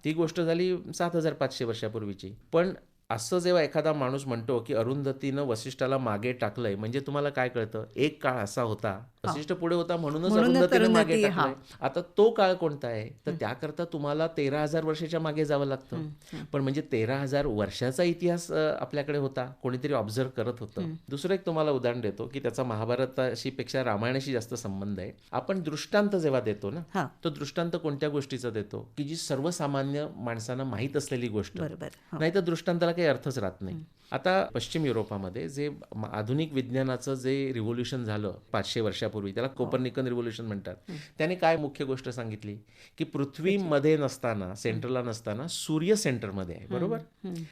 C: ती गोष्ट झाली 7500 वर्षापूर्वीची. पण असं जेव्हा एखादा माणूस म्हणतो की अरुंधतीनं वसिष्ठाला मागे टाकलंय, म्हणजे तुम्हाला काय कळतं, एक काळ असा होता, वसिष्ठ पुढे होता म्हणूनच अरुंधतीनं मागे टाकलंय. आता तो काळ कोणता आहे, तर त्याकरता तुम्हाला 13,000 वर्षाच्या मागे जावं लागतं. पण म्हणजे 13,000 वर्षाचा इतिहास आपल्याकडे होता, कोणीतरी ऑब्झर्व करत होतं. दुसरं एक तुम्हाला उदाहरण देतो की त्याचा महाभारताशी पेक्षा रामायणाशी जास्त संबंध आहे. आपण दृष्टांत जेव्हा देतो ना, तो दृष्टांत कोणत्या गोष्टीचा देतो की जी सर्वसामान्य माणसांना माहीत असलेली गोष्ट, नाही तर दृष्टांताला काही अर्थच राहत नाही. आता पश्चिम युरोपामध्ये जे आधुनिक विज्ञानाचं जे रिव्होल्युशन झालं 500 वर्षापूर्वी, त्याला कोपर्निकन रिव्होल्युशन म्हणतात. त्याने काय मुख्य गोष्ट सांगितली की पृथ्वीमध्ये नसताना, सेंटरला नसताना सूर्य सेंटरमध्ये आहे. बरोबर.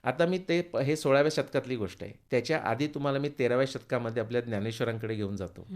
C: आता मी हे 16व्या शतकातली गोष्ट आहे. त्याच्या आधी तुम्हाला मी 13व्या शतकामध्ये आपल्या ज्ञानेश्वरांकडे घेऊन जातो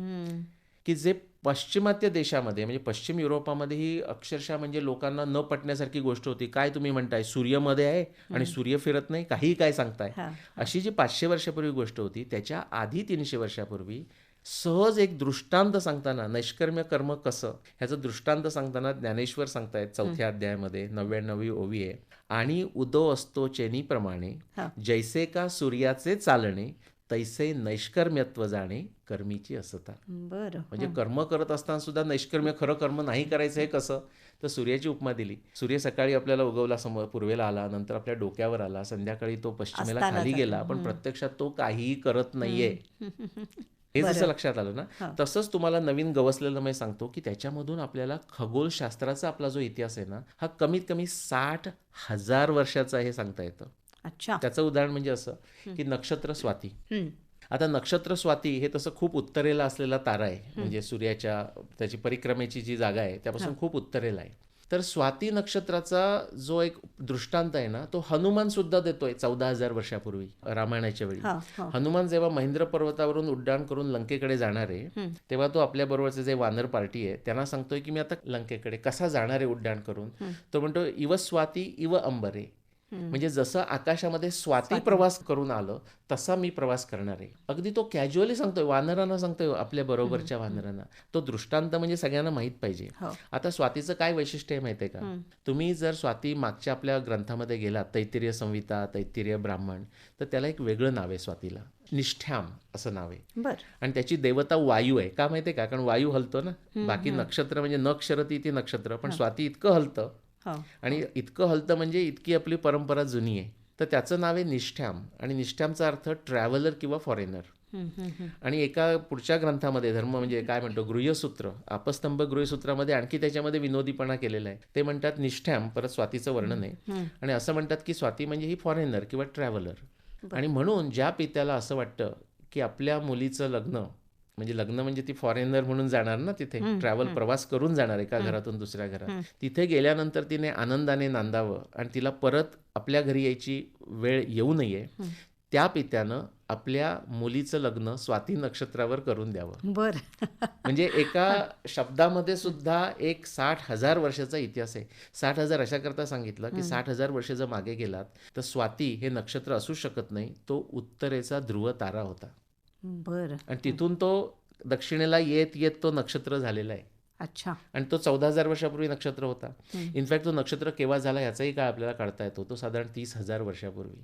C: की जे पश्चिमात्य देशामध्ये, म्हणजे पश्चिम युरोपामध्ये ही अक्षरशः म्हणजे लोकांना न पटण्यासारखी गोष्ट होती. काय तुम्ही म्हणताय, सूर्यमध्ये आहे आणि सूर्य फिरत नाही, काही काय सांगताय. अशी जी 500 वर्षापूर्वी गोष्ट होती, त्याच्या आधी 300 वर्षापूर्वी सहज एक दृष्टांत सांगताना, नैष्कर्म्य कर्म कसं, ह्याचं दृष्टांत सांगताना ज्ञानेश्वर सांगतायत 4थ्या अध्यायामध्ये 99वी ओवी आहे. आणि उदो असतो चेनीप्रमाणे, जैसे का सूर्याचे चालणे, तैसे नैष्कर्म्यत्व जाणे, कर्मीची असता. म्हणजे कर्म करत असताना सुद्धा नैष्कर्म्य, खरं कर्म नाही करायचं हे कसं, तर सूर्याची उपमा दिली. सूर्य सकाळी आपल्याला उगवला, समोर पूर्वेला आला, नंतर आपल्या डोक्यावर आला, संध्याकाळी तो पश्चिमेला खाली गेला, पण प्रत्यक्षात तो काहीही करत नाहीये. हे जसं लक्षात आलं ना, तसंच तुम्हाला नवीन गवसलेलं मी सांगतो की त्याच्यामधून आपल्याला खगोलशास्त्राचा आपला जो इतिहास आहे ना, हा कमीत कमी 60,000 वर्षाचा हे सांगता येतं. त्याचं उदाहरण म्हणजे असं की नक्षत्र स्वाती. आता नक्षत्र स्वाती हे तसं खूप उत्तरेला असलेला तारा आहे, म्हणजे सूर्याच्या त्याची परिक्रमेची जी जागा आहे त्यापासून खूप उत्तरेला आहे. तर स्वाती नक्षत्राचा जो एक दृष्टांत आहे ना, तो हनुमान सुद्धा देतोय 14,000 वर्षापूर्वी रामायणाच्या वेळी. हनुमान जेव्हा महेंद्र पर्वतावरून उड्डाण करून लंकेकडे जाणार आहे, तेव्हा तो आपल्या बरोबरचे जे वानर पार्टी आहे त्यांना सांगतोय की मी आता लंकेकडे कसा जाणार आहे उड्डाण करून. तो म्हणतो इव स्वाती इव अंबरे, म्हणजे जसं आकाशामध्ये स्वाती प्रवास करून आलं तसा मी प्रवास करणार आहे. अगदी तो कॅज्युअली सांगतोय, वानरांना सांगतोय, आपल्या बरोबरच्या वानरांना. तो दृष्टांत म्हणजे सगळ्यांना माहीत पाहिजे.
B: हो.
C: आता स्वातीचं काय वैशिष्ट्य आहे माहिती आहे का? तुम्ही जर स्वाती मागच्या आपल्या ग्रंथामध्ये गेलात, तैत्तिरीय संहिता, तैत्तिरीय ब्राह्मण, तर त्याला एक वेगळं नाव आहे स्वातीला. निष्ठ्याम असं नाव आहे.
B: बर.
C: आणि त्याची देवता वायू आहे. का माहिती आहे का? कारण वायू हलतो ना. बाकी नक्षत्र म्हणजे नक्षरती ती नक्षत्र, पण स्वाती इतकं हलतं.
B: हो.
C: आणि इतकं हलतं म्हणजे इतकी आपली परंपरा जुनी आहे. तर त्याचं नाव आहे निष्ठ्याम. आणि निष्ठ्यामचा अर्थ ट्रॅव्हलर किंवा फॉरेनर. आणि एका पुढच्या ग्रंथामध्ये धर्म म्हणजे काय म्हणतो, गृह्यसूत्र, आपस्तंभ गृह्यसूत्रामध्ये आणखी त्याच्यामध्ये विनोदीपणा केलेला आहे. ते म्हणतात निष्ठ्याम, परत स्वातीचं वर्णन आहे, आणि असं म्हणतात की स्वाती म्हणजे ही फॉरेनर किंवा ट्रॅव्हलर. आणि म्हणून ज्या पित्याला असं वाटतं की आपल्या मुलीचं लग्न म्हणजे ती फॉरेनर म्हणून जाणार ना, तिथे ट्रॅव्हल प्रवास करून जाणार एका घरातून दुसऱ्या घरात, तिथे गेल्यानंतर तिने आनंदाने नांदावं आणि तिला परत आपल्या घरी यायची वेळ येऊ नये, त्या पित्यानं आपल्या मुलीचं लग्न स्वाती नक्षत्रावर करून द्यावं.
B: बर.
C: म्हणजे एका शब्दामध्ये सुद्धा एक 60,000 वर्षाचा इतिहास आहे. 60,000 अशा करता सांगितलं की 60,000 वर्ष जर मागे गेलात तर स्वाती हे नक्षत्र असू शकत नाही. तो उत्तरेचा ध्रुव तारा होता.
B: बर.
C: आणि तिथून तो दक्षिणेला येत येत तो नक्षत्र झालेला आहे.
B: अच्छा.
C: आणि तो 14,000 वर्षापूर्वी नक्षत्र होता. इनफॅक्ट तो नक्षत्र केव्हा झाला याचाही काळ आपल्याला काढता येतो. तो साधारण 30,000 वर्षापूर्वी.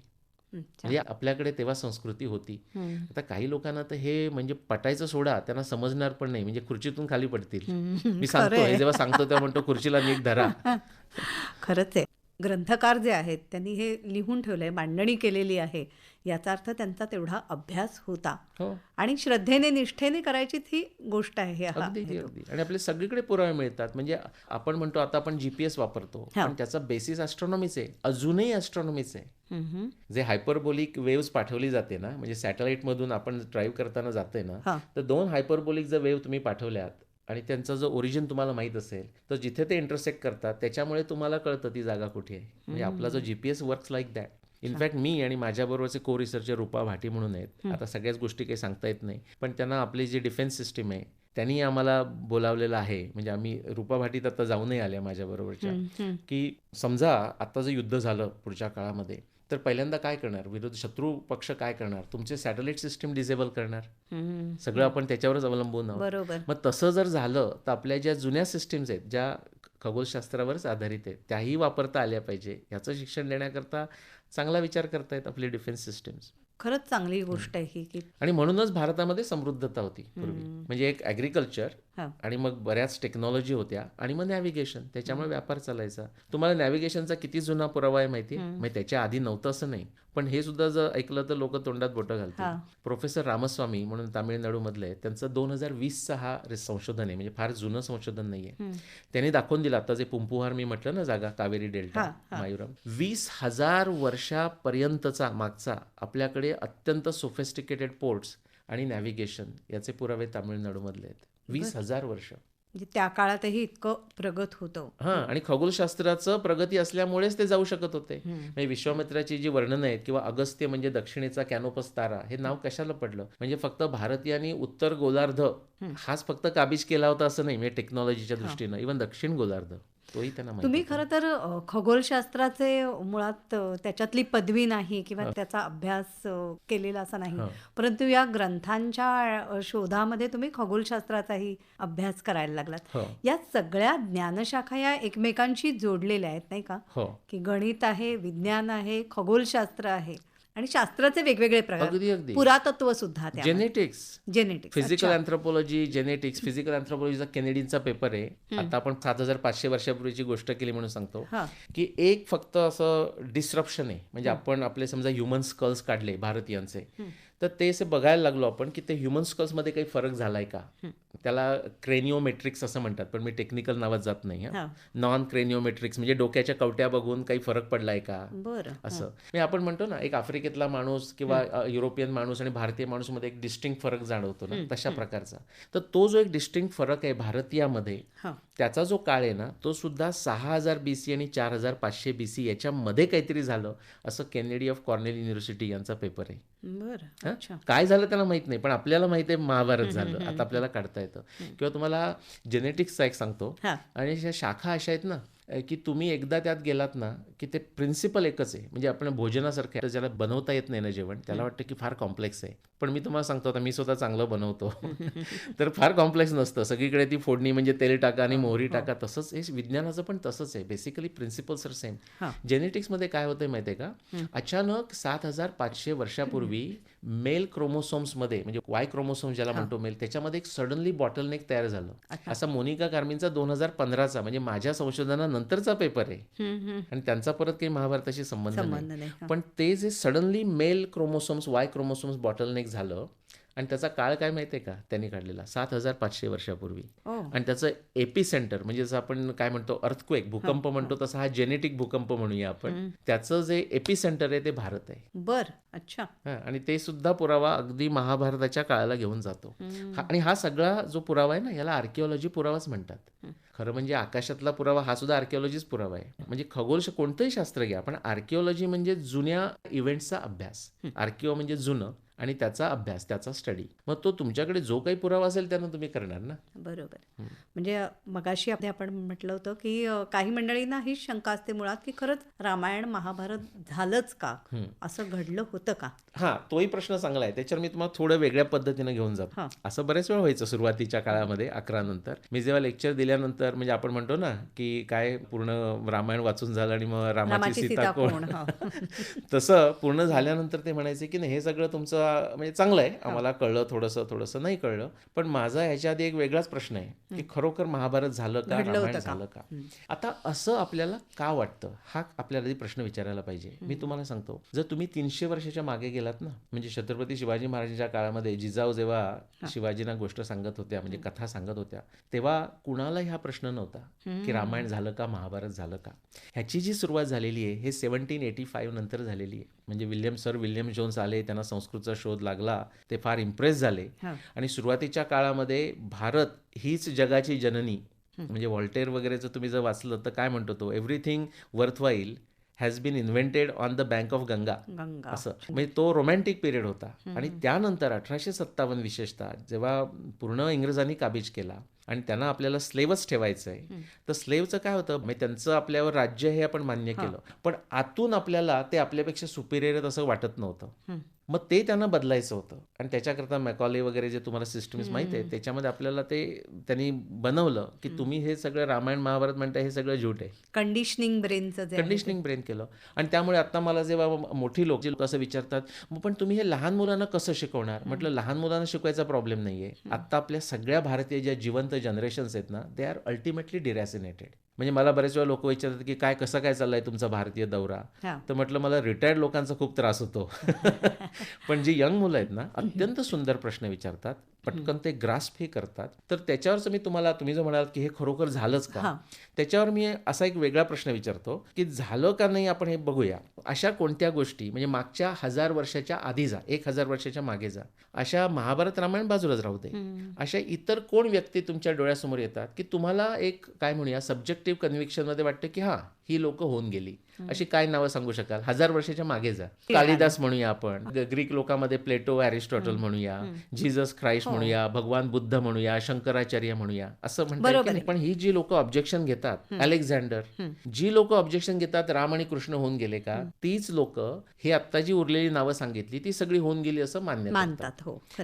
C: म्हणजे आपल्याकडे तेव्हा संस्कृती होती. आता काही लोकांना तर हे म्हणजे पटायचं सोडा, त्यांना समजणार पण नाही, म्हणजे खुर्चीतून खाली पडतील. मी सांगतो, हे जेव्हा सांगतो तेव्हा म्हणतो खुर्चीला नीट धरा.
B: खरंच आहे. ग्रंथकार जे आहेत त्यांनी हे लिहून ठेवलंय, मांडणी केलेली आहे, याचा अर्थ त्यांचा तेवढा अभ्यास होता.
C: हो,
B: आणि श्रद्धेने निष्ठेने करायची ती गोष्ट आहे.
C: अगदी अगदी. आणि आपले सगळीकडे पुरावे मिळतात. म्हणजे आपण म्हणतो आता आपण GPS वापरतो, पण त्याचा बेसिस ॲस्ट्रॉनॉमीच आहे, अजूनही ॲस्ट्रॉनॉमीच आहे. जे हायपरबोलिक वेव्स पाठवली जाते ना, म्हणजे सॅटेलाइटमधून आपण ड्राईव्ह करताना जाते ना, तर 2 हायपरबोलिक जर वेव्ह तुम्ही पाठवल्यात आणि त्यांचं जो ओरिजिन तुम्हाला माहीत असेल, तर जिथे ते इंटरसेक्ट करतात त्याच्यामुळे तुम्हाला कळतं ती जागा कुठे आहे. म्हणजे आपला जो GPS works like that. In fact मी आणि माझ्याबरोबरचे को रिसर्चर रूपा भाटी म्हणून आहेत. आता सगळ्याच गोष्टी काही सांगता येत नाही, पण त्यांना आपली जी डिफेन्स सिस्टीम आहे त्यांनी आम्हाला बोलावलेलं आहे. म्हणजे आम्ही रूपा भाटीत आता जाऊनही आल्या माझ्याबरोबरच्या, की समजा आता जर युद्ध झालं पुढच्या काळामध्ये, तर पहिल्यांदा काय करणार, विरोधी शत्रू पक्ष काय करणार, तुमचे सॅटेलाइट सिस्टीम डिसेबल करणार. सगळं आपण त्याच्यावरच अवलंबून आहोत.
B: बरोबर.
C: मग तसं जर झालं तर आपल्या ज्या जुन्या सिस्टीम्स आहेत, ज्या खगोलशास्त्रावरच आधारित आहेत, त्याही वापरता आल्या पाहिजे. याचं शिक्षण देण्याकरता चांगला विचार करतायत आपले डिफेन्स सिस्टीम्स.
B: खरंच चांगली गोष्ट आहे ही की
C: आणि म्हणूनच भारतामध्ये समृद्धता होती पूर्वी. म्हणजे एक ॲग्रिकल्चर,
B: हा.
C: आणि मग बऱ्याच टेक्नॉलॉजी होत्या, आणि मग नॅव्हिगेशन, त्याच्यामुळे व्यापार चालायचा. तुम्हाला नॅव्हिगेशनचा किती जुना पुरावा आहे माहिती आहे? म्हणजे त्याच्या आधी नव्हतं असं नाही, पण हे सुद्धा जर ऐकलं तर लोक तोंडात बोटं घालतील. प्रोफेसर रामस्वामी म्हणून तामिळनाडूमधले, त्यांचं 2020चा हा संशोधन आहे, म्हणजे फार जुनं संशोधन नाही आहे. त्यांनी दाखवून दिलं आता जे पुंपुहार मी म्हटलं ना जागा, कावेरी डेल्टा, मायुरम, 20,000 वर्षापर्यंतचा मागचा आपल्याकडे अत्यंत सोफिस्टिकेटेड पोर्ट्स आणि नॅव्हिगेशन याचे पुरावे तामिळनाडूमधले आहेत. 20,000 वर्ष.
B: म्हणजे त्या काळातही इतकं प्रगत होतं.
C: आणि खगोलशास्त्राचं प्रगती असल्यामुळेच ते जाऊ शकत होते. म्हणजे विश्वामित्राची जी वर्णनं आहेत, किंवा अगस्त्य म्हणजे दक्षिणेचा कॅनोपस तारा, हे नाव कशाला पडलं, म्हणजे फक्त भारतीयांनी उत्तर गोलार्ध हाच फक्त काबीज केला होता असं नाही, म्हणजे टेक्नॉलॉजीच्या दृष्टीनं इव्हन दक्षिण गोलार्ध तोही त्यांना माहिती
B: तुम्ही
C: होता.
B: खरं तर खगोलशास्त्राचे मुळात त्याच्यातली पदवी नाही किंवा त्याचा अभ्यास केलेला असा नाही, परंतु या ग्रंथांच्या शोधामध्ये तुम्ही खगोलशास्त्राचाही अभ्यास करायला लागलात. या सगळ्या ज्ञानशाखा या एकमेकांशी जोडलेल्या आहेत नाही का? की गणित आहे, विज्ञान आहे, खगोलशास्त्र आहे, आणि शास्त्राचे वेगवेगळे प्रकार,
C: अगदी अगदी.
B: पुरातत्व सुद्धा,
C: genetics,
B: genetics,
C: physical anthropology, genetics. Physical अँथ्रोपॉलॉजीचा केनेडीचा पेपर आहे. आता आपण 7,500 वर्षापूर्वीची गोष्ट केली म्हणून सांगतो की एक फक्त असं डिस्रप्शन आहे. म्हणजे आपण आपले समजा ह्युमन स्कल्स काढले भारतीयांचे, तर ते असे बघायला लागलो आपण की ते ह्युमन स्कल्समध्ये काही फरक झालाय का. त्याला क्रेनिओमेट्रिक्स असं म्हणतात, पण मी टेक्निकल नावात जात नाही. नॉन क्रेनिओमेट्रिक्स म्हणजे डोक्याच्या कवट्या बघून काही फरक पडलाय का, असं. म्हणजे आपण म्हणतो ना, एक आफ्रिकेतला माणूस किंवा युरोपियन माणूस आणि भारतीय माणूस मध्ये एक डिस्टिंक्ट फरक जाणवतो ना, तशा प्रकारचा. तर तो जो एक डिस्टिंक्ट फरक आहे भारतीयामध्ये, त्याचा जो काळ आहे ना, तो सुद्धा 6,000 BC आणि 4,500 BC याच्यामध्ये काहीतरी झालं, असं केनेडी ऑफ कॉर्नेल युनिव्हर्सिटी यांचा पेपर आहे. काय झालं त्याला माहित नाही, पण आपल्याला माहित आहे महाभारत झालं. आता आपल्याला काढता येतं. येतं. किंवा तुम्हाला जेनेटिक्सचा एक सांगतो,
B: हां.
C: आणि ह्या शाखा अशा आहेत ना, की तुम्ही एकदा त्यात गेलात ना, की ते प्रिन्सिपल एकच आहे. म्हणजे आपण भोजनासारखं आहे. तर ज्याला बनवता येत नाही ना जेवण, त्याला वाटतं की फार कॉम्प्लेक्स आहे. पण मी तुम्हाला सांगतो, आता मी स्वतः चांगलं बनवतो. तर फार कॉम्प्लेक्स नसतं. सगळीकडे ती फोडणी म्हणजे तेल टाका आणि मोहरी टाका, तसंच हे विज्ञानाचं पण तसंच आहे. Basically principles are same.
B: हां.
C: जेनेटिक्समध्ये काय होतंय माहिती आहे का, अचानक 7,500 वर्षापूर्वी मेल क्रोमोसोम्समध्ये, म्हणजे वाय क्रोमोसोम ज्याला म्हणतो मेल, त्याच्यामध्ये एक सडनली बॉटलनेक तयार झालं. असा मोनिका कार्मीनचा 2015चा, म्हणजे माझ्या संशोधनानंतरचा पेपर आहे. आणि त्यांचा परत काही महाभारताशी संबंध
B: संबंध
C: नाही.
B: नाही. हां.
C: पण ते जे suddenly male chromosomes Y chromosomes bottleneck झालं, आणि त्याचा काळ काय माहिती आहे का त्यांनी काढलेला, 7,500 वर्षापूर्वी.
B: ओ.
C: आणि त्याचं एपी सेंटर, म्हणजे जसं आपण काय म्हणतो अर्थक्वेक, भूकंप म्हणतो, तसा हा जेनेटिक भूकंप म्हणूया आपण. त्याचं जे एपी सेंटर आहे ते भारत आहे.
B: बर. अच्छा.
C: आणि ते सुद्धा पुरावा अगदी महाभारताच्या काळाला घेऊन जातो. आणि हा सगळा जो पुरावा आहे ना, याला आर्किओलॉजी पुरावाच म्हणतात. खरं म्हणजे आकाशातला पुरावा हा सुद्धा आर्किओलॉजीच पुरावा आहे. म्हणजे खगोल कोणतंही शास्त्र घ्या, पण आर्किओलॉजी म्हणजे जुन्या इव्हेंट्सचा अभ्यास. आर्किओ म्हणजे जुनं, आणि त्याचा अभ्यास, त्याचा स्टडी. मग तो तुमच्याकडे जो काही पुरावा असेल त्यानं तुम्ही करणार ना.
B: बरोबर. म्हणजे मगाशी आपण म्हटलं होतं की काही मंडळींना ही शंका असते मुळात की खरंच रामायण महाभारत झालंच का, असं घडलं होतं का.
C: हां, तोही प्रश्न चांगला आहे. त्याच्यावर मी तुम्हाला थोडं वेगळ्या पद्धतीनं घेऊन जातो.
B: हां.
C: असं बरेच वेळा व्हायचं सुरुवातीच्या काळामध्ये 11 नंतर. मी जेव्हा लेक्चर दिल्यानंतर, म्हणजे आपण म्हणतो ना की काय पूर्ण रामायण वाचून झालं आणि मग रामाची सीता कोण. तसं पूर्ण झाल्यानंतर ते म्हणायचे की नाही, हे सगळं तुमचं म्हणजे चांगलं आहे, आम्हाला कळलं, थोडंसं नाही कळलं. पण माझा ह्याच्या आधी एक वेगळाच प्रश्न आहे की खरोखर महाभारत झालं का, रामायण झालं का. आता असं आपल्याला का वाटतं, हा आपल्याला आधी प्रश्न विचारायला पाहिजे. मी तुम्हाला सांगतो, जर तुम्ही 300 वर्षाच्या मागे गेलात ना, म्हणजे छत्रपती शिवाजी महाराजांच्या काळामध्ये जिजाऊ जेव्हा शिवाजींना गोष्ट सांगत होत्या, म्हणजे कथा सांगत होत्या, तेव्हा कुणालाही हा प्रश्न नव्हता की रामायण झालं का, महाभारत झालं का. ह्याची जी सुरुवात झालेली आहे हे 1785 नंतर झालेली आहे. म्हणजे विल्यम जोन्स आले, त्यांना संस्कृतचा शोध लागला, ते फार इम्प्रेस झाले. आणि सुरुवातीच्या काळामध्ये भारत हीच जगाची जननी, म्हणजे व्हॉल्टेअर वगैरेचं तुम्ही जर वाचलं तर काय म्हणतो तो, everything worthwhile has been invented on the bank of Ganga, असं. म्हणजे तो रोमॅन्टिक पिरियड होता. आणि त्यानंतर 1857 विशेषतः जेव्हा पूर्ण इंग्रजांनी काबीज केला आणि त्यांना आपल्याला स्लेवच ठेवायचं आहे, तर स्लेवचं काय होतं, म्हणजे त्यांचं आपल्यावर राज्य हे आपण मान्य केलं, पण आतून आपल्याला ते आपल्यापेक्षा सुपिरियर आहेत असं वाटत नव्हतं. मग ते त्यांना बदलायचं होतं. आणि त्याच्याकरता मॅकॉले वगैरे जे तुम्हाला सिस्टम्स माहिती आहे, त्याच्यामध्ये आपल्याला ते त्यांनी बनवलं की तुम्ही हे सगळं रामायण महाभारत म्हणताय हे सगळं झूट आहे.
B: कंडिशनिंग ब्रेन केलं.
C: आणि त्यामुळे आता मला जेव्हा मोठी लोक असं विचारतात, पण तुम्ही हे लहान मुलांना कसं शिकवणार, म्हटलं लहान मुलांना शिकवायचा प्रॉब्लेम नाहीये. आता आपल्या सगळ्या भारतीय ज्या जिवंत जनरेशन्स आहेत ना, दे आर अल्टिमेटली डिरॅसिनेटेड. म्हणजे मला बरेच वेळा लोक विचारतात की कसं काय चाललंय तुमचा भारतीय दौरा, तर म्हटलं मला रिटायर्ड लोकांचा खूप त्रास होतो. पण जी यंग मुलं आहेत ना, अत्यंत सुंदर प्रश्न विचारतात, पटकन ते ग्रास्प हे करतात. तर त्याच्यावरच मी तुम्ही जो म्हणालात की हे खरोखर झालंच का, त्याच्यावर मी असा एक वेगळा प्रश्न विचारतो की झालं का नाही आपण हे बघूया. अशा कोणत्या गोष्टी, म्हणजे मागच्या 1000 वर्षाच्या आधी जा, 1000 वर्षाच्या मागे जा, अशा महाभारत रामायण बाजूलाच राहू दे, अशा इतर कोण व्यक्ती तुमच्या डोळ्यासमोर येतात की तुम्हाला एक काय म्हणूया सब्जेक्टिव्ह कन्व्हिक्शनमध्ये वाटतं की हां ही लोक होऊन गेली, अशी काय नावं सांगू शकाल. 1000 वर्षाच्या मागे जा. कालिदास म्हणूया आपण, ग्रीक लोकांमध्ये प्लेटो, अरिस्टॉटल म्हणूया, जीसस ख्राइस्ट म्हणूया, भगवान बुद्ध म्हणूया, शंकराचार्य म्हणूया, असं म्हणतात. पण ही जी लोक ऑब्जेक्शन घेतात, अलेक्झांडर, जी लोक ऑब्जेक्शन घेतात राम आणि कृष्ण होऊन गेले का, तीच लोक हे आत्ता जी उरलेली नावं सांगितली ती सगळी होऊन गेली असं मानतात.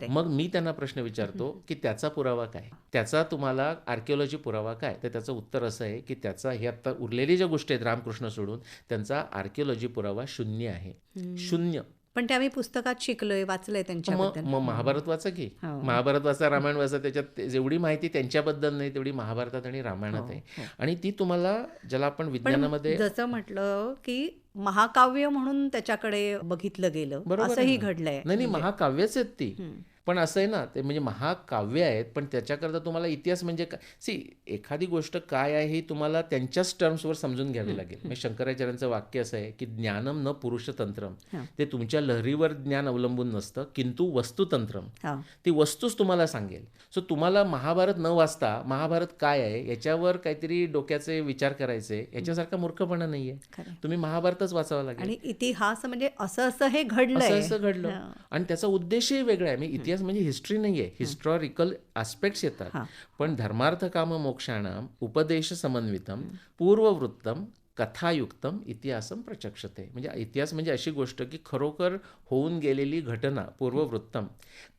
C: मग मी त्यांना प्रश्न विचारतो की त्याचा पुरावा काय, त्याचा तुम्हाला आर्किओलॉजी पुरावा काय. तर त्याचं उत्तर असं आहे की त्याचा हे आता उरलेली ज्या गोष्टी आहेत रामकृष्ण सोडून, त्यांचा आर्किओलॉजी पुरावा शून्य आहे. शून्य.
B: पण ते आम्ही पुस्तकात शिकलोय, वाचलंय त्यांच्याबद्दल.
C: मग महाभारत वाचा की, महाभारत वाचा, रामायण वाचा, त्याच्यात जेवढी माहिती त्यांच्याबद्दल नाही तेवढी महाभारतात आणि रामायणात आहे. आणि ती तुम्हाला, ज्याला आपण विज्ञानामध्ये
B: जसं म्हटलं की महाकाव्य म्हणून त्याच्याकडे बघितलं गेलं, असंही घडलंय.
C: नाही, महाकाव्यच आहेत ती. पण असं आहे ना, ते म्हणजे महाकाव्य आहेत, पण त्याच्याकरता तुम्हाला इतिहास म्हणजे काय, एखादी गोष्ट काय आहे ही तुम्हाला त्यांच्याच टर्म्सवर समजून घ्यावी लागेल. म्हणजे शंकराचार्यांचं वाक्य असं आहे की ज्ञानम न पुरुषतंत्रम, ते तुमच्या लहरीवर ज्ञान अवलंबून नसतं, किंतु वस्तुतंत्रम, ती वस्तूच तुम्हाला सांगेल. सो तुम्हाला महाभारत न वाचता महाभारत काय आहे याच्यावर काहीतरी डोक्याचे विचार करायचे, याच्यासारखा मूर्खपणा नाहीये. तुम्ही महाभारतच वाचावं लागेल.
B: आणि इतिहास म्हणजे असं हे घडलंय,
C: असं घडलं, आणि त्याचा उद्देशही वेगळा आहे. मी इतिहास म्हणजे हिस्ट्री नाही आहे, हिस्टॉरिकल आस्पेक्ट्स येतात.
B: हां.
C: पण धर्मार्थ काम मोक्षाणाम उपदेश समन्वितम पूर्ववृत्तम कथायुक्तम इतिहासम प्रचक्षते. म्हणजे इतिहास म्हणजे अशी गोष्ट की खरोखर होऊन गेलेली घटना, पूर्ववृत्तम,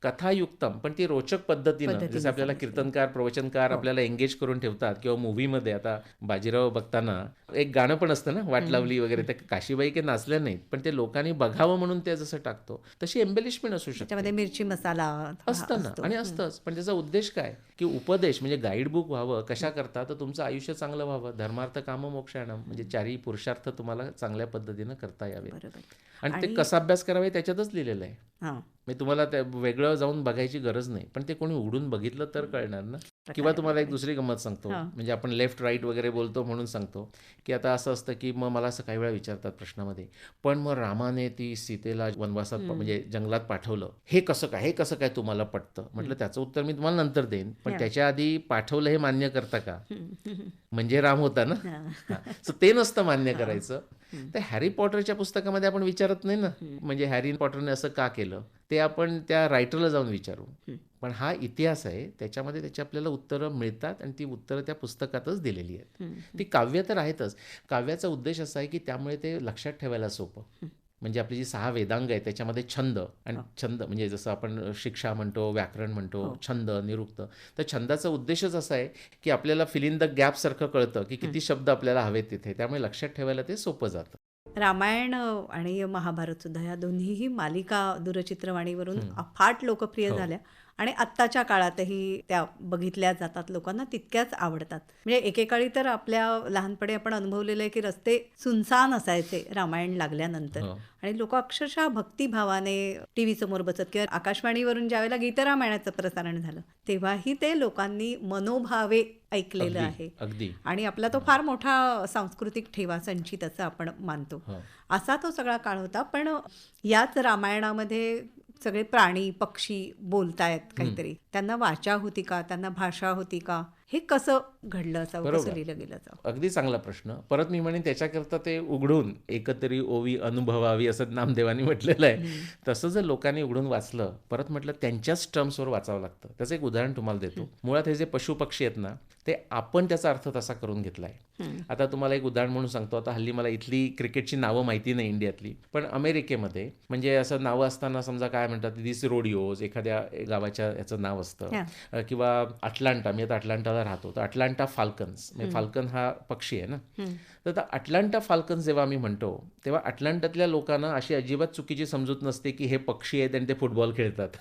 C: कथायुक्तम, पण ती रोचक पद्धतीनं, जसं आपल्याला
B: सांगितली.
C: कीर्तनकार प्रवचनकार
B: हो.
C: आपल्याला एंगेज करून ठेवतात, किंवा मूव्हीमध्ये आता बाजीराव बघताना एक गाणं पण असतं ना, वाट लावली वगैरे, त्या काशीबाई काही नाचल्या नाहीत, पण ते लोकांनी बघावं म्हणून ते जसं टाकतो तशी एम्बेलिशमेंट असू शकते.
B: त्याच्यामध्ये मिरची मसाला
C: असतं ना,
B: असतो.
C: आणि असतंच, पण त्याचा उद्देश काय की उपदेश म्हणजे गाईडबुक व्हावं. कशा करता, तर तुमचं आयुष्य चांगलं व्हावं. धर्मार्थ काम मोक्षाणं म्हणजे चारही पुरुषार्थ तुम्हाला चांगल्या पद्धतीनं करता यावे.
B: बरोबर.
C: आणि ते कसा अभ्यास करावे त्याच्यातच लिहिलेलं आहे.
B: हां.
C: मी तुम्हाला त्या वेगळं जाऊन बघायची गरज नाही, पण ते कोणी उघडून बघितलं तर कळणार ना. किंवा तुम्हाला एक दुसरी गंमत सांगतो,
B: हां.
C: म्हणजे आपण लेफ्ट राईट वगैरे बोलतो म्हणून सांगतो की आता असं असतं की मग मला असं काही वेळा विचारतात प्रश्नामध्ये, पण मग रामाने ती सीतेला वनवासात म्हणजे जंगलात पाठवलं, हे कसं काय तुम्हाला पटतं? म्हटलं त्याचं उत्तर मी तुम्हाला नंतर देईन, पण त्याच्या आधी पाठवलं हे मान्य करता का? म्हणजे राम होता ना. सो ते नसतं मान्य करायचं. तर हॅरी पॉटरच्या पुस्तकामध्ये आपण विचारत नाही ना, म्हणजे हॅरी पॉटरने असं का केलं, ते आपण त्या रायटरला जाऊन विचारू. पण हा इतिहास आहे, त्याच्यामध्ये त्याची आपल्याला उत्तरं मिळतात, आणि ती उत्तरं त्या पुस्तकातच दिलेली आहेत. ती काव्य तर आहेतच. काव्याचा उद्देश असा आहे की त्यामुळे ते लक्षात ठेवायला सोपं. म्हणजे आपली जी 6 वेदांग आहे त्याच्यामध्ये छंद, आणि छंद म्हणजे जसं आपण शिक्षा म्हणतो, व्याकरण म्हणतो, छंद, निरुक्त, तर छंदाचा उद्देशच असा आहे की आपल्याला फिल इन द गॅप सारखं कळतं की किती शब्द आपल्याला हवेत तिथे, त्यामुळे लक्षात ठेवायला ते सोपं जातं.
B: रामायण आणि महाभारत सुद्धा या दोन्हीही मालिका दूरचित्रवाणीवरून अफाट लोकप्रिय झाल्या आणि आत्ताच्या काळातही त्या बघितल्या जातात, लोकांना तितक्याच आवडतात. म्हणजे एकेकाळी तर आपल्या लहानपणी आपण अनुभवलेलं आहे की रस्ते सुनसान असायचे रामायण लागल्यानंतर, आणि लोक अक्षरशः भक्तिभावाने टी व्ही समोर बसत, किंवा आकाशवाणीवरून ज्यावेळेला गीतरामायणाचं प्रसारण झालं तेव्हाही ते लोकांनी मनोभावे ऐकलेलं आहे.
C: अगदी.
B: आणि आपला तो फार मोठा सांस्कृतिक ठेवा संचित असं आपण मानतो. असा तो सगळा काळ होता. पण याच रामायणामध्ये सगळे प्राणी पक्षी बोलतायत काहीतरी, त्यांना वाचा होती का, त्यांना भाषा होती का, हे कसं घडलं असावं, कसं लिहिलं गेलं असावं?
C: अगदी चांगला प्रश्न. परत मी म्हणेन त्याच्याकरता ते उघडून एकतरी ओवी अनुभवावी असं नामदेवानी म्हटलेलं आहे. तसं जर लोकांनी उघडून वाचलं, परत म्हटलं त्यांच्याच टर्म्सवर वाचावं लागतं. त्याचं एक उदाहरण तुम्हाला देतो. मुळात हे जे पशुपक्षी आहेत ना, ते आपण त्याचा अर्थ तसा करून घेतला आहे. आता तुम्हाला एक उदाहरण म्हणून सांगतो. आता हल्ली मला इथली क्रिकेटची नावं माहिती नाही इंडियातली, पण अमेरिकेमध्ये म्हणजे असं नावं असताना समजा काय म्हणतात, दिस रोडिओज, एखाद्या गावाच्या याचं नाव असतं, किंवा अटलांटा, मी आता अटलांटाला राहतो, तर अटलांटा फाल्कन्स, म्हणजे फाल्कन हा पक्षी आहे ना, तर अटलांटा फाल्कन्स जेव्हा आम्ही म्हणतो तेव्हा अटलांटातल्या लोकांना अशी अजिबात चुकीची समजूत नसते की हे पक्षी आहेत आणि ते फुटबॉल खेळतात.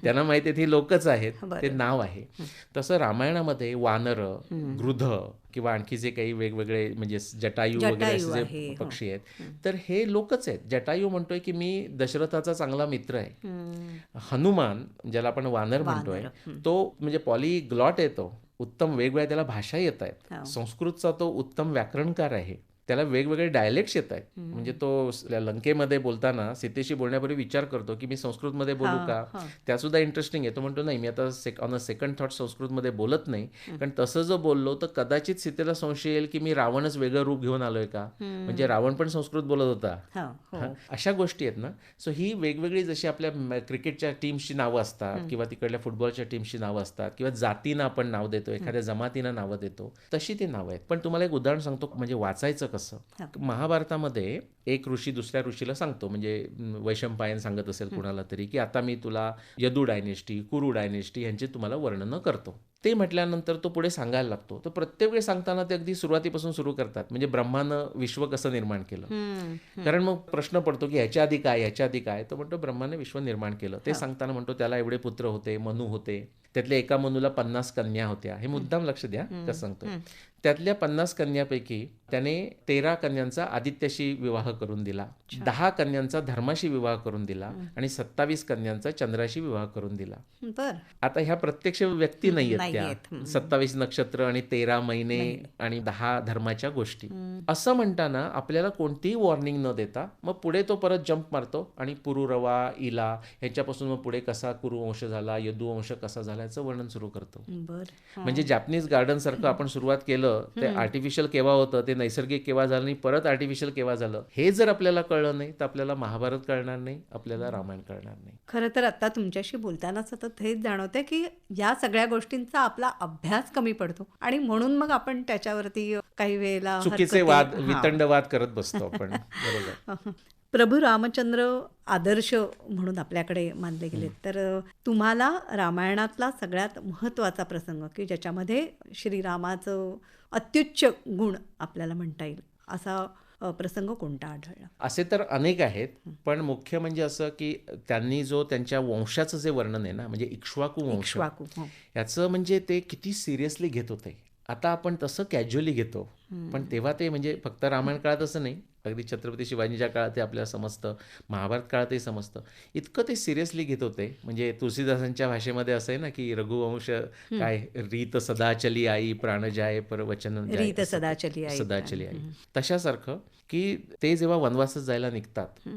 C: त्यांना माहिती आहे ही लोकच आहेत, ते नाव आहे. तसं रामायणामध्ये वानर, गृध, किंवा आणखी जे काही वेगवेगळे म्हणजे जटायू वगैरे असे जे पक्षी आहेत, तर हे लोकच आहेत. जटायू म्हणतोय की मी दशरथाचा चांगला मित्र आहे. हनुमान, ज्याला आपण वानर म्हणतोय, तो म्हणजे पॉलीग्लॉट आहे, तो उत्तम वेगवेगळ्या त्याला भाषा येत आहेत. संस्कृतचा तो उत्तम व्याकरणकार आहे. त्याला वेगवेगळे डायलेक्ट्स येत आहेत. म्हणजे तो लंकेमध्ये बोलताना सीतेशी बोलण्यापूर्वी विचार करतो की मी संस्कृतमध्ये बोलू का, त्यासुद्धा इंटरेस्टिंग आहे. तो म्हणतो नाही, मी आता ऑन अ सेकंड थॉट संस्कृतमध्ये बोलत नाही, कारण तसं जर बोललो तर कदाचित सीतेला संशय येईल की मी रावणच वेगळं रूप घेऊन आलोय का, म्हणजे रावण पण संस्कृत बोलत होता. अशा गोष्टी आहेत ना. सो ही वेगवेगळी, जशी आपल्या क्रिकेटच्या टीम्सची नावं असतात, किंवा तिकडल्या फुटबॉलच्या टीम्सची नावं असतात, किंवा जातीनं आपण नाव देतो, एखाद्या जमातीनं नावं देतो, तशी ती नावं आहेत. पण तुम्हाला एक उदाहरण सांगतो, म्हणजे वाचायचं कसं. महाभारतामध्ये एक ऋषी दुसऱ्या ऋषीला सांगतो, म्हणजे वैशंपायन सांगत असेल कुणाला तरी, की आता मी तुला यदू डायनेस्टी, कुरु डायनेस्टी यांचे तुम्हाला वर्णन करतो. ते म्हटल्यानंतर तो पुढे सांगायला लागतो. तर प्रत्येक वेळी सांगताना ते अगदी सुरुवातीपासून सुरू करतात, म्हणजे ब्रह्मानं विश्व कसं निर्माण केलं. कारण मग प्रश्न पडतो की ह्याच्या आधी काय, तर म्हणतो ब्रह्माने विश्व निर्माण केलं. ते सांगताना म्हणतो त्याला एवढे पुत्र होते, मनू होते, त्यातल्या एका मनूला 50 कन्या होत्या. हे मुद्दाम लक्ष द्या कसं सांगतो. त्यातल्या 50 कन्यापैकी त्याने 13 कन्यांचा आदित्याशी विवाह करून दिला, 10 कन्यांचा धर्माशी विवाह करून दिला, आणि 27 कन्यांचा चंद्राशी विवाह करून दिला. आता ह्या प्रत्यक्ष व्यक्ती नाहीयेत,
B: नाहीयेत.
C: 27 नक्षत्र आणि 13 महिने आणि 10 धर्माच्या गोष्टी. असं म्हणताना आपल्याला कोणतीही वॉर्निंग न देता मग पुढे तो परत जंप मारतो आणि पुरुरवा, इला ह्याच्यापासून मग पुढे कसा कुरुवंश झाला, यदुवंश कसा झाला याचं वर्णन सुरू करतो.
B: बरं.
C: म्हणजे जॅपनीज गार्डन सारखं आपण सुरुवात केलं ते आर्टिफिशियल केव्हा होतं, ते नैसर्गिक केव्हा झालं नाही, परत आर्टिफिशियल केव्हा झालं, हे जर आपल्याला कळलं नाही तर आपल्याला महाभारत कळणार नाही, आपल्याला रामायण कळणार नाही.
B: खरं तर आता तुमच्याशी बोलताना सतत हेच जाणवते की या सगळ्या गोष्टींचा आपला अभ्यास कमी पडतो आणि म्हणून मग आपण त्याच्यावरती काही वेळेला
C: चुकीचे वाद, वितंडवाद करत बसतो आपण. बरोबर.
B: प्रभू रामचंद्र आदर्श म्हणून आपल्याकडे मानले गेले. तर तुम्हाला रामायणातला सगळ्यात महत्त्वाचा प्रसंग की ज्याच्यामध्ये श्रीरामाचं अत्युच्च गुण आपल्याला म्हणता येईल असा प्रसंग कोणता आढळला?
C: असे तर अनेक आहेत, पण मुख्य म्हणजे असं की त्यांनी जो त्यांच्या वंशाचं जे वर्णन आहे ना, म्हणजे इक्ष्वाकू वंश,
B: इक्ष्वाकू, हो.
C: याचं म्हणजे ते किती सिरियसली घेत होते. आता आपण तसं कॅज्युअली घेतो, पण तेव्हा ते म्हणजे फक्त रामायण काळात असं नाही, अगदी छत्रपती शिवाजीच्या काळात ते आपल्याला समजतं, महाभारत काळातही समजतं. इतकं ते सिरियसली घेत होते. म्हणजे तुलसीदासांच्या भाषेमध्ये असं आहे ना की रघुवंश काय, रीत सदा चली आई, प्राण जाय पर वचन जाय,
B: रीत सदा चली आई.
C: सदा चली आई. तशासारखं की ते जेव्हा वनवासात जायला निघतात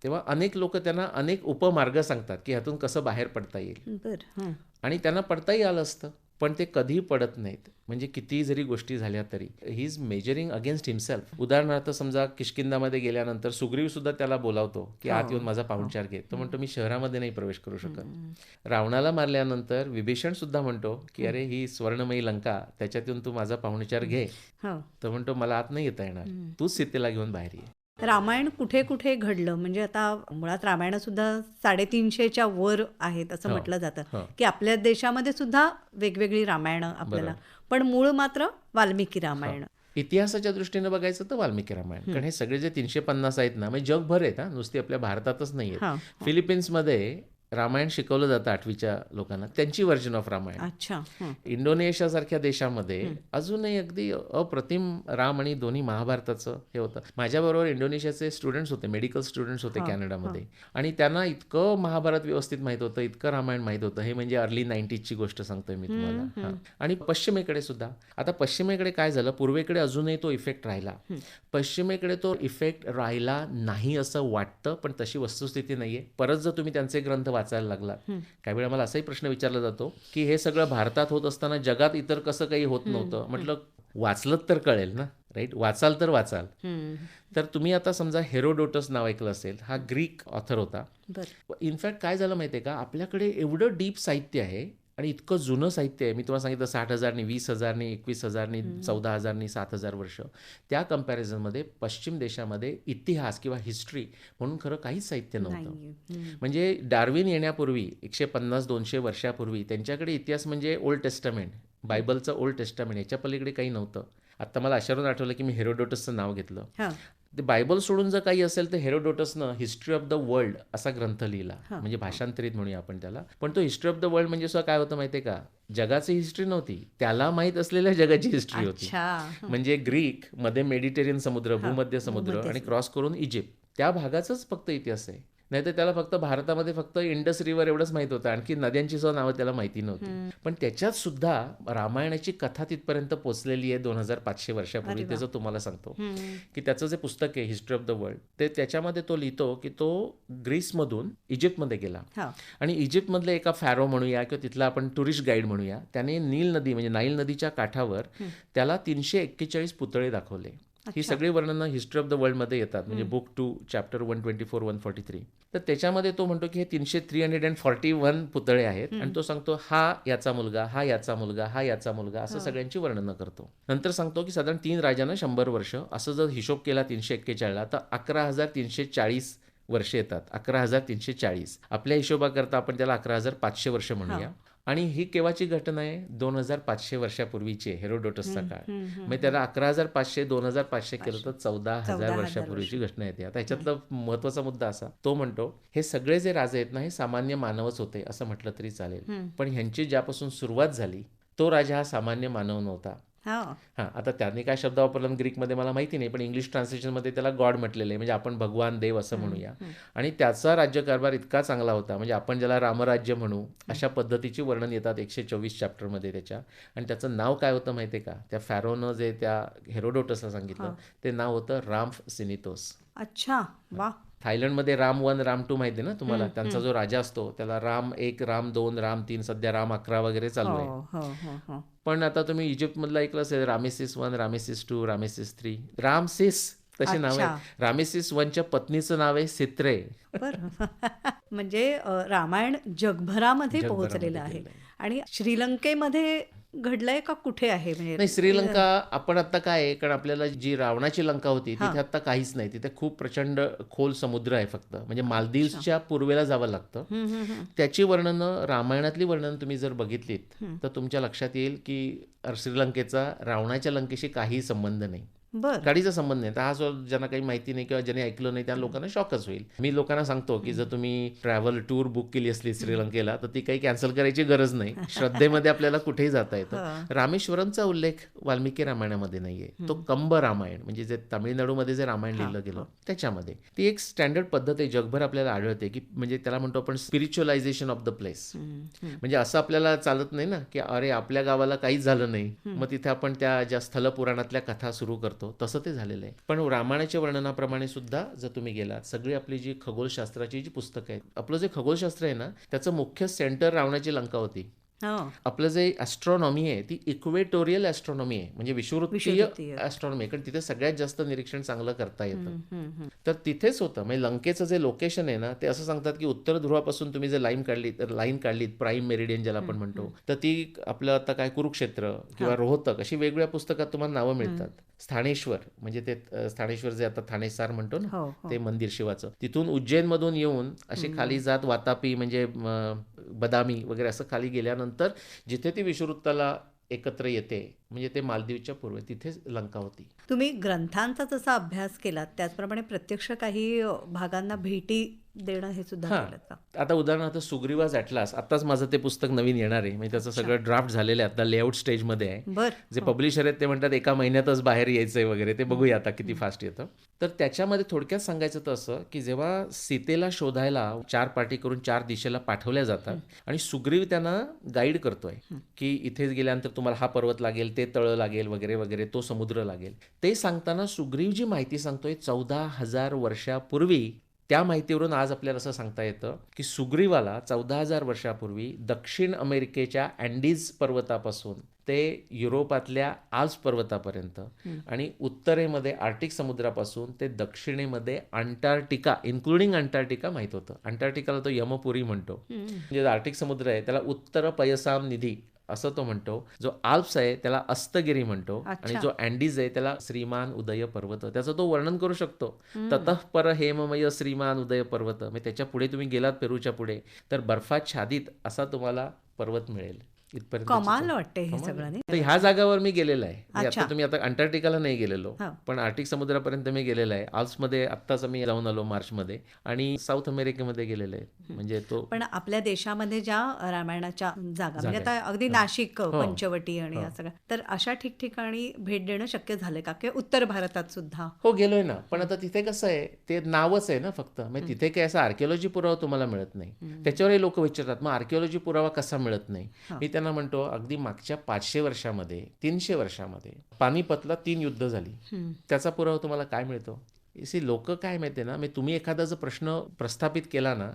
C: तेव्हा अनेक लोक त्यांना अनेक उपमार्ग सांगतात की ह्यातून कसं बाहेर पडता येईल,
B: बरं.
C: आणि त्यांना पडताही आलं असतं, पण ते कधीही पडत नाहीत. म्हणजे कितीही जरी गोष्टी झाल्या तरी he is measuring against himself. उदाहरणार्थ समजा किष्किंधामध्ये गेल्यानंतर सुग्रीव सुद्धा त्याला बोलावतो की आत येऊन माझा पाहुणचार घे. तो म्हणतो मी शहरामध्ये नाही प्रवेश करू शकत. रावणाला मारल्यानंतर विभीषण सुद्धा म्हणतो की अरे ही स्वर्णमयी लंका, त्याच्यातून तू माझा पाहुणचार घे. तो म्हणतो मला आत नाही येता येणार, तूच सीतेला घेऊन बाहेर ये.
B: रामायण कुठे कुठे घडलं? म्हणजे आता मुळात रामायण सुद्धा 350च्या वर आहेत असं म्हटलं जातं की आपल्या देशामध्ये सुद्धा वेगवेगळी रामायणं आपल्याला, पण मूळ मात्र वाल्मिकी रामायण.
C: इतिहासाच्या दृष्टीने बघायचं तर वाल्मिकी रामायण, कारण हे सगळे जे 350 आहेत ना, म्हणजे जगभर आहेत, नुसती आपल्या भारतातच नाही आहेत. फिलिपिन्समध्ये रामायण शिकवलं जातं 8वीच्या लोकांना, त्यांची व्हर्जन ऑफ रामायण.
B: अच्छा.
C: इंडोनेशियासारख्या देशामध्ये अजूनही अगदी अप्रतिम राम आणि दोन्ही महाभारताचं हे होतं. माझ्याबरोबर इंडोनेशियाचे स्टुडंट्स होते, मेडिकल स्टुडंट्स होते कॅनडामध्ये, आणि त्यांना इतकं महाभारत व्यवस्थित माहीत होतं, इतकं रामायण माहीत होतं. हे म्हणजे अर्ली 90sची गोष्ट सांगतोय मी तुम्हाला. आणि पश्चिमेकडे सुद्धा, आता पश्चिमेकडे काय झालं, पूर्वेकडे अजूनही तो इफेक्ट राहिला, पश्चिमेकडे तो इफेक्ट राहिला नाही असं वाटतं, पण तशी वस्तुस्थिती नाहीये. परत जर तुम्ही त्यांचे ग्रंथ वाचायला लागलात, काही वेळा मला असाही प्रश्न विचारला जातो की हे सगळं भारतात होत असताना जगात इतर कसं काही होत नव्हतं. म्हटलं वाचलं तर कळेल ना, राईट, वाचाल तर वाचाल. तर तुम्ही आता समजा हेरोडोटस नाव ऐकलं असेल, हा ग्रीक ऑथर होता. इनफॅक्ट काय झालं माहिती आहे का, आपल्याकडे एवढं डीप साहित्य आहे आणि इतकं जुनं साहित्य आहे. मी तुम्हाला सांगितलं 60,000नी, 20,000नी, 21,000नी, 14,000नी, 7,000 वर्ष. त्या कम्पॅरिझनमध्ये पश्चिम देशामध्ये इतिहास किंवा हिस्ट्री म्हणून खरं काहीच साहित्य नव्हतं. म्हणजे डार्विन येण्यापूर्वी 150-200 वर्षापूर्वी त्यांच्याकडे इतिहास म्हणजे ओल्ड टेस्टामेंट, बायबलचं ओल्ड टेस्टामेंट, याच्या पलीकडे काही नव्हतं. आता मला अशावरून आठवलं की मी हेरोडोटसचं नाव घेतलं. ते बायबल सोडून जर काही असेल तर हेरोडोटसनं हिस्ट्री ऑफ द वर्ल्ड असा ग्रंथ लिहिला, म्हणजे भाषांतरित म्हणूया आपण त्याला. पण तो हिस्ट्री ऑफ द वर्ल्ड म्हणजे सुद्धा काय होतं माहितीये का, जगाची हिस्ट्री नव्हती, त्याला माहीत असलेल्या जगाची हिस्ट्री होती. म्हणजे ग्रीक मध्ये मेडिटेरियन समुद्र, भूमध्य समुद्र आणि क्रॉस करून इजिप्त, त्या भागाचाच फक्त इतिहास आहे. नाही तर त्याला फक्त भारतामध्ये फक्त इंडस रिव्हर एवढंच माहित होतं, आणखी नद्यांची सुद्धा नावं त्याला माहिती नव्हती. पण त्याच्यात सुद्धा रामायणाची कथा तिथपर्यंत पोहोचलेली आहे 2500 वर्षापूर्वी. त्याचं तुम्हाला सांगतो की त्याचं जे पुस्तक आहे हिस्ट्री ऑफ द वर्ल्ड, ते त्याच्यामध्ये तो लिहितो की तो ग्रीसमधून इजिप्तमध्ये गेला, आणि इजिप्तमधले एका फॅरो म्हणूया किंवा तिथला आपण टुरिस्ट गाईड म्हणूया, त्याने नील नदी म्हणजे नाईल नदीच्या काठावर त्याला 341 पुतळे दाखवले. ही सगळी वर्णनं हिस्ट्री ऑफ द वर्ल्डमध्ये येतात, म्हणजे बुक 2 चॅप्टर 124-143. तर त्याच्यामध्ये तो म्हणतो की हे 341 पुतळे आहेत, आणि तो सांगतो हा याचा मुलगा, हा याचा मुलगा, हा याचा मुलगा, असं सगळ्यांची वर्णनं करतो. नंतर सांगतो की साधारण 3 राजांना 100 वर्ष, असं जर हिशोब केला 341ला तर 11,340 वर्ष येतात. 11,340 आपल्या हिशोबाकरता आपण त्याला 11,500 वर्ष म्हणूया. आणि ही केव्हाची घटना आहे, 2,500 वर्षापूर्वीची, हेरोडोटसचा काळ. मग त्याला 11,500 2,500 केलं तर 14,000 वर्षापूर्वीची घटना येते. आता ह्याच्यातला महत्वाचा मुद्दा असा, तो म्हणतो हे सगळे जे राजे आहेत ना, हे सामान्य मानवच होते असं म्हटलं तरी चालेल, पण ह्यांची ज्यापासून सुरुवात झाली तो राजा हा सामान्य मानव नव्हता.
B: हो.
C: हां, आता त्याने काय शब्द वापरला ग्रीकमध्ये मला माहिती नाही, पण इंग्लिश ट्रान्सलेशनमध्ये त्याला गॉड म्हटलेलं आहे, म्हणजे आपण भगवान देव असं म्हणूया. आणि त्याचा राज्यकारभार इतका चांगला होता, म्हणजे आपण ज्याला रामराज्य म्हणू अशा पद्धतीची वर्णन येतात 124 चॅप्टरमध्ये त्याच्या. आणि त्याचं नाव काय होतं माहिती आहे का? त्या फॅरोनं जे त्या हेरोडोटसला सांगितलं ते नाव होतं राम्फ सिनितोस.
B: अच्छा, वा.
C: थायलंडमध्ये राम 1 राम 2 माहिती आहे ना तुम्हाला, त्यांचा जो राजा असतो त्याला राम 1 राम 2 राम 3 सध्या राम 11 वगैरे चालू
B: हो
C: आहे.
B: हो हो हो.
C: पण आता तुम्ही इजिप्तमधलं ऐकलं असेल रामेसिस 1 रामेसिस 2 रामेसिस 3 रामसिस तशी नाव
B: अच्छा.
C: आहे. रामेसिस 1च्या पत्नीचं नाव आहे सित्रे.
B: बरं. म्हणजे रामायण जगभरामध्ये
C: जगभरामध्ये
B: पोहोचलेलं आहे.
C: गेलंय.
B: आणि श्रीलंकेमध्ये घडलंय का कुठे आहे
C: नाही,
B: म्हणजे?
C: श्रीलंका आपण आता काय आहे, कारण आपल्याला जी रावणाची लंका होती तिथे आता काहीच नाही. तिथे खूप प्रचंड खोल समुद्र आहे फक्त, म्हणजे मालदीवच्या पूर्वेला जावं लागतं. त्याची वर्णनं रामायणातली वर्णनं तुम्ही जर बघितलीत तर तुमच्या लक्षात येईल की श्रीलंकेचा रावणाच्या लंकेशी काहीही संबंध नाही,
B: बरं.
C: काडीचा संबंध नाही. तर हा जो ज्यांना काही माहिती नाही किंवा ज्यांनी ऐकलं नाही त्या लोकांना शॉकच होईल. मी लोकांना सांगतो की जर तुम्ही ट्रॅव्हल टूर बुक केली असली श्रीलंकेला तर ती काही कॅन्सल करायची गरज नाही. श्रद्धेमध्ये आपल्याला कुठेही जाता येतं. रामेश्वरमचा उल्लेख वाल्मिकी रामायणामध्ये नाहीये, तो कंब रामायण म्हणजे जे तामिळनाडूमध्ये जे रामायण लिहिलं गेलं त्याच्यामध्ये. ती एक स्टँडर्ड पद्धत आहे, जगभर आपल्याला आढळते की म्हणजे त्याला म्हणतो आपण स्पिरिच्युअलायझेशन ऑफ द प्लेस. म्हणजे असं आपल्याला चालत नाही ना की अरे आपल्या गावाला काहीच झालं नाही मग तिथे आपण त्या ज्या स्थलपुराणातल्या कथा सुरू करतो, तसं ते झालेलं आहे. पण रामायणाच्या वर्णनाप्रमाणे सुद्धा जर तुम्ही गेलात, सगळी आपली जी खगोलशास्त्राची जी पुस्तकं आहेत, आपलं जे खगोलशास्त्र आहे ना त्याचं मुख्य सेंटर रावणाची लंका होती.
B: हो.
C: आपलं जे ॲस्ट्रॉनॉमी आहे ती इक्वेटोरियल ॲस्ट्रॉनॉमी आहे, म्हणजे विषुवृत्तीय
B: विषुवृत्तीय.
C: ॲस्ट्रॉनॉमी आहे, कारण तिथे सगळ्यात जास्त निरीक्षण चांगलं करता येतं. तर तिथेच होतं, म्हणजे लंकेचं जे लोकेशन आहे ना ते असं सांगतात की उत्तर ध्रुवापासून तुम्ही जे लाईन काढलीत प्राईम मेरिडियन ज्याला आपण म्हणतो, तर ती आपलं आता काय कुरुक्षेत्र किंवा रोहतक अशी वेगवेगळ्या पुस्तकात तुम्हाला नावं मिळतात. स्थानेश्वर म्हणजे ते स्थानेश्वर जे आता थानेसार म्हणतो ना
B: हो, हो.
C: ते मंदिर शिवाचं, तिथून उज्जैनमधून येऊन अशी खाली जात वातापी म्हणजे बदामी वगैरे असं खाली गेल्यानंतर जिथे ती विषुवृत्ताला एकत्र येते म्हणजे ते मालदीवच्या पूर्वे तिथेच लंका होती.
B: तुम्ही ग्रंथांचा जसा अभ्यास केलात त्याचप्रमाणे प्रत्यक्ष काही भागांना भेटी देणं हे सुद्धा
C: हां.
B: केलं का?
C: आता उदाहरणार्थ सुग्रीवाज ॲटलास, आत्ताच माझं ते पुस्तक नवीन येणार आहे, म्हणजे त्याचं सगळं ड्राफ्ट झालेलं आहे, आता लेआउट स्टेजमध्ये आहे.
B: बर.
C: जे पब्लिशर आहेत ते म्हणतात एका महिन्यातच बाहेर यायचं आहे वगैरे, ते बघूया आता किती फास्ट येतं. तर त्याच्यामध्ये थोडक्यात सांगायचं तर असं की जेव्हा सीतेला शोधायला 4 पार्टी करून 4 दिशेला पाठवल्या जातात आणि सुग्रीव त्यांना गाईड करतोय की इथे गेल्यानंतर तुम्हाला हा पर्वत लागेल, ते तळं लागेल वगैरे वगैरे, तो समुद्र लागेल, ते सांगताना सुग्रीव जी माहिती सांगतोय 14,000 वर्षापूर्वी, त्या माहितीवरून आज आपल्याला असं सांगता येतं की सुग्रीवाला 14,000 वर्षापूर्वी दक्षिण अमेरिकेच्या अँडीज पर्वतापासून ते युरोपातल्या आल्प्स पर्वतापर्यंत आणि उत्तरेमध्ये आर्टिक समुद्रापासून ते दक्षिणेमध्ये अंटार्क्टिका इन्क्लुडिंग अंटार्क्टिका माहीत होतं. अंटार्क्टिकाला तो यमपुरी म्हणतो, म्हणजे आर्टिक समुद्र आहे त्याला उत्तर पयसाम निधी असं तो म्हणतो. जो आल्प्स आहे त्याला अस्तगिरी म्हणतो आणि जो अँडीज आहे त्याला श्रीमान उदय पर्वत, त्याचं तो वर्णन करू शकतो. ततः पर हेममय श्रीमान उदय पर्वत, म्हणजे त्याच्या पुढे तुम्ही गेलात पेरूच्या पुढे तर बर्फाच्छादित असा तुम्हाला पर्वत मिळेल. इथपर्यंत
B: कमाल वाटते हे सगळं नाही?
C: तर ह्या जागावर मी गेलेला आहे. म्हणजे
B: अच्छा.
C: आता तुम्ही आता अंटार्क्टिकाला नाही गेलेलो
B: हा.
C: पण आर्टिक समुद्रापर्यंत मी गेलेला आहे. आल्प्समध्ये आत्ताच मी जाऊन आलो मार्चमध्ये आणि साऊथ अमेरिकेमध्ये गेलेलो आहे. म्हणजे तो
B: पण आपल्या देशामध्ये ज्या रामायणाच्या जागा म्हणजे
C: जागा
B: आता अगदी नाशिक, पंचवटी आणि या सगळ्या, तर अशा ठिकठिकाणी भेट देणं शक्य झालं का? किंवा उत्तर भारतात सुद्धा?
C: हो गेलोय ना, पण आता तिथे कसं आहे ते नावच आहे ना फक्त, म्हणजे तिथे काही असा आर्किओलॉजी पुरावा तुम्हाला मिळत नाही. त्याच्यावरही लोक विचारतात मग आर्किओलॉजी पुरावा कसा मिळत नाही. मी त्यांना म्हणतो अगदी मागच्या 500 वर्षामध्ये 300 वर्षामध्ये पानिपतला 3 युद्ध झाली, त्याचा पुरावा तुम्हाला काय मिळतो? इसी लोक काय माहिती ना, म्हणजे तुम्ही एखादा जर प्रश्न प्रस्थापित केला ना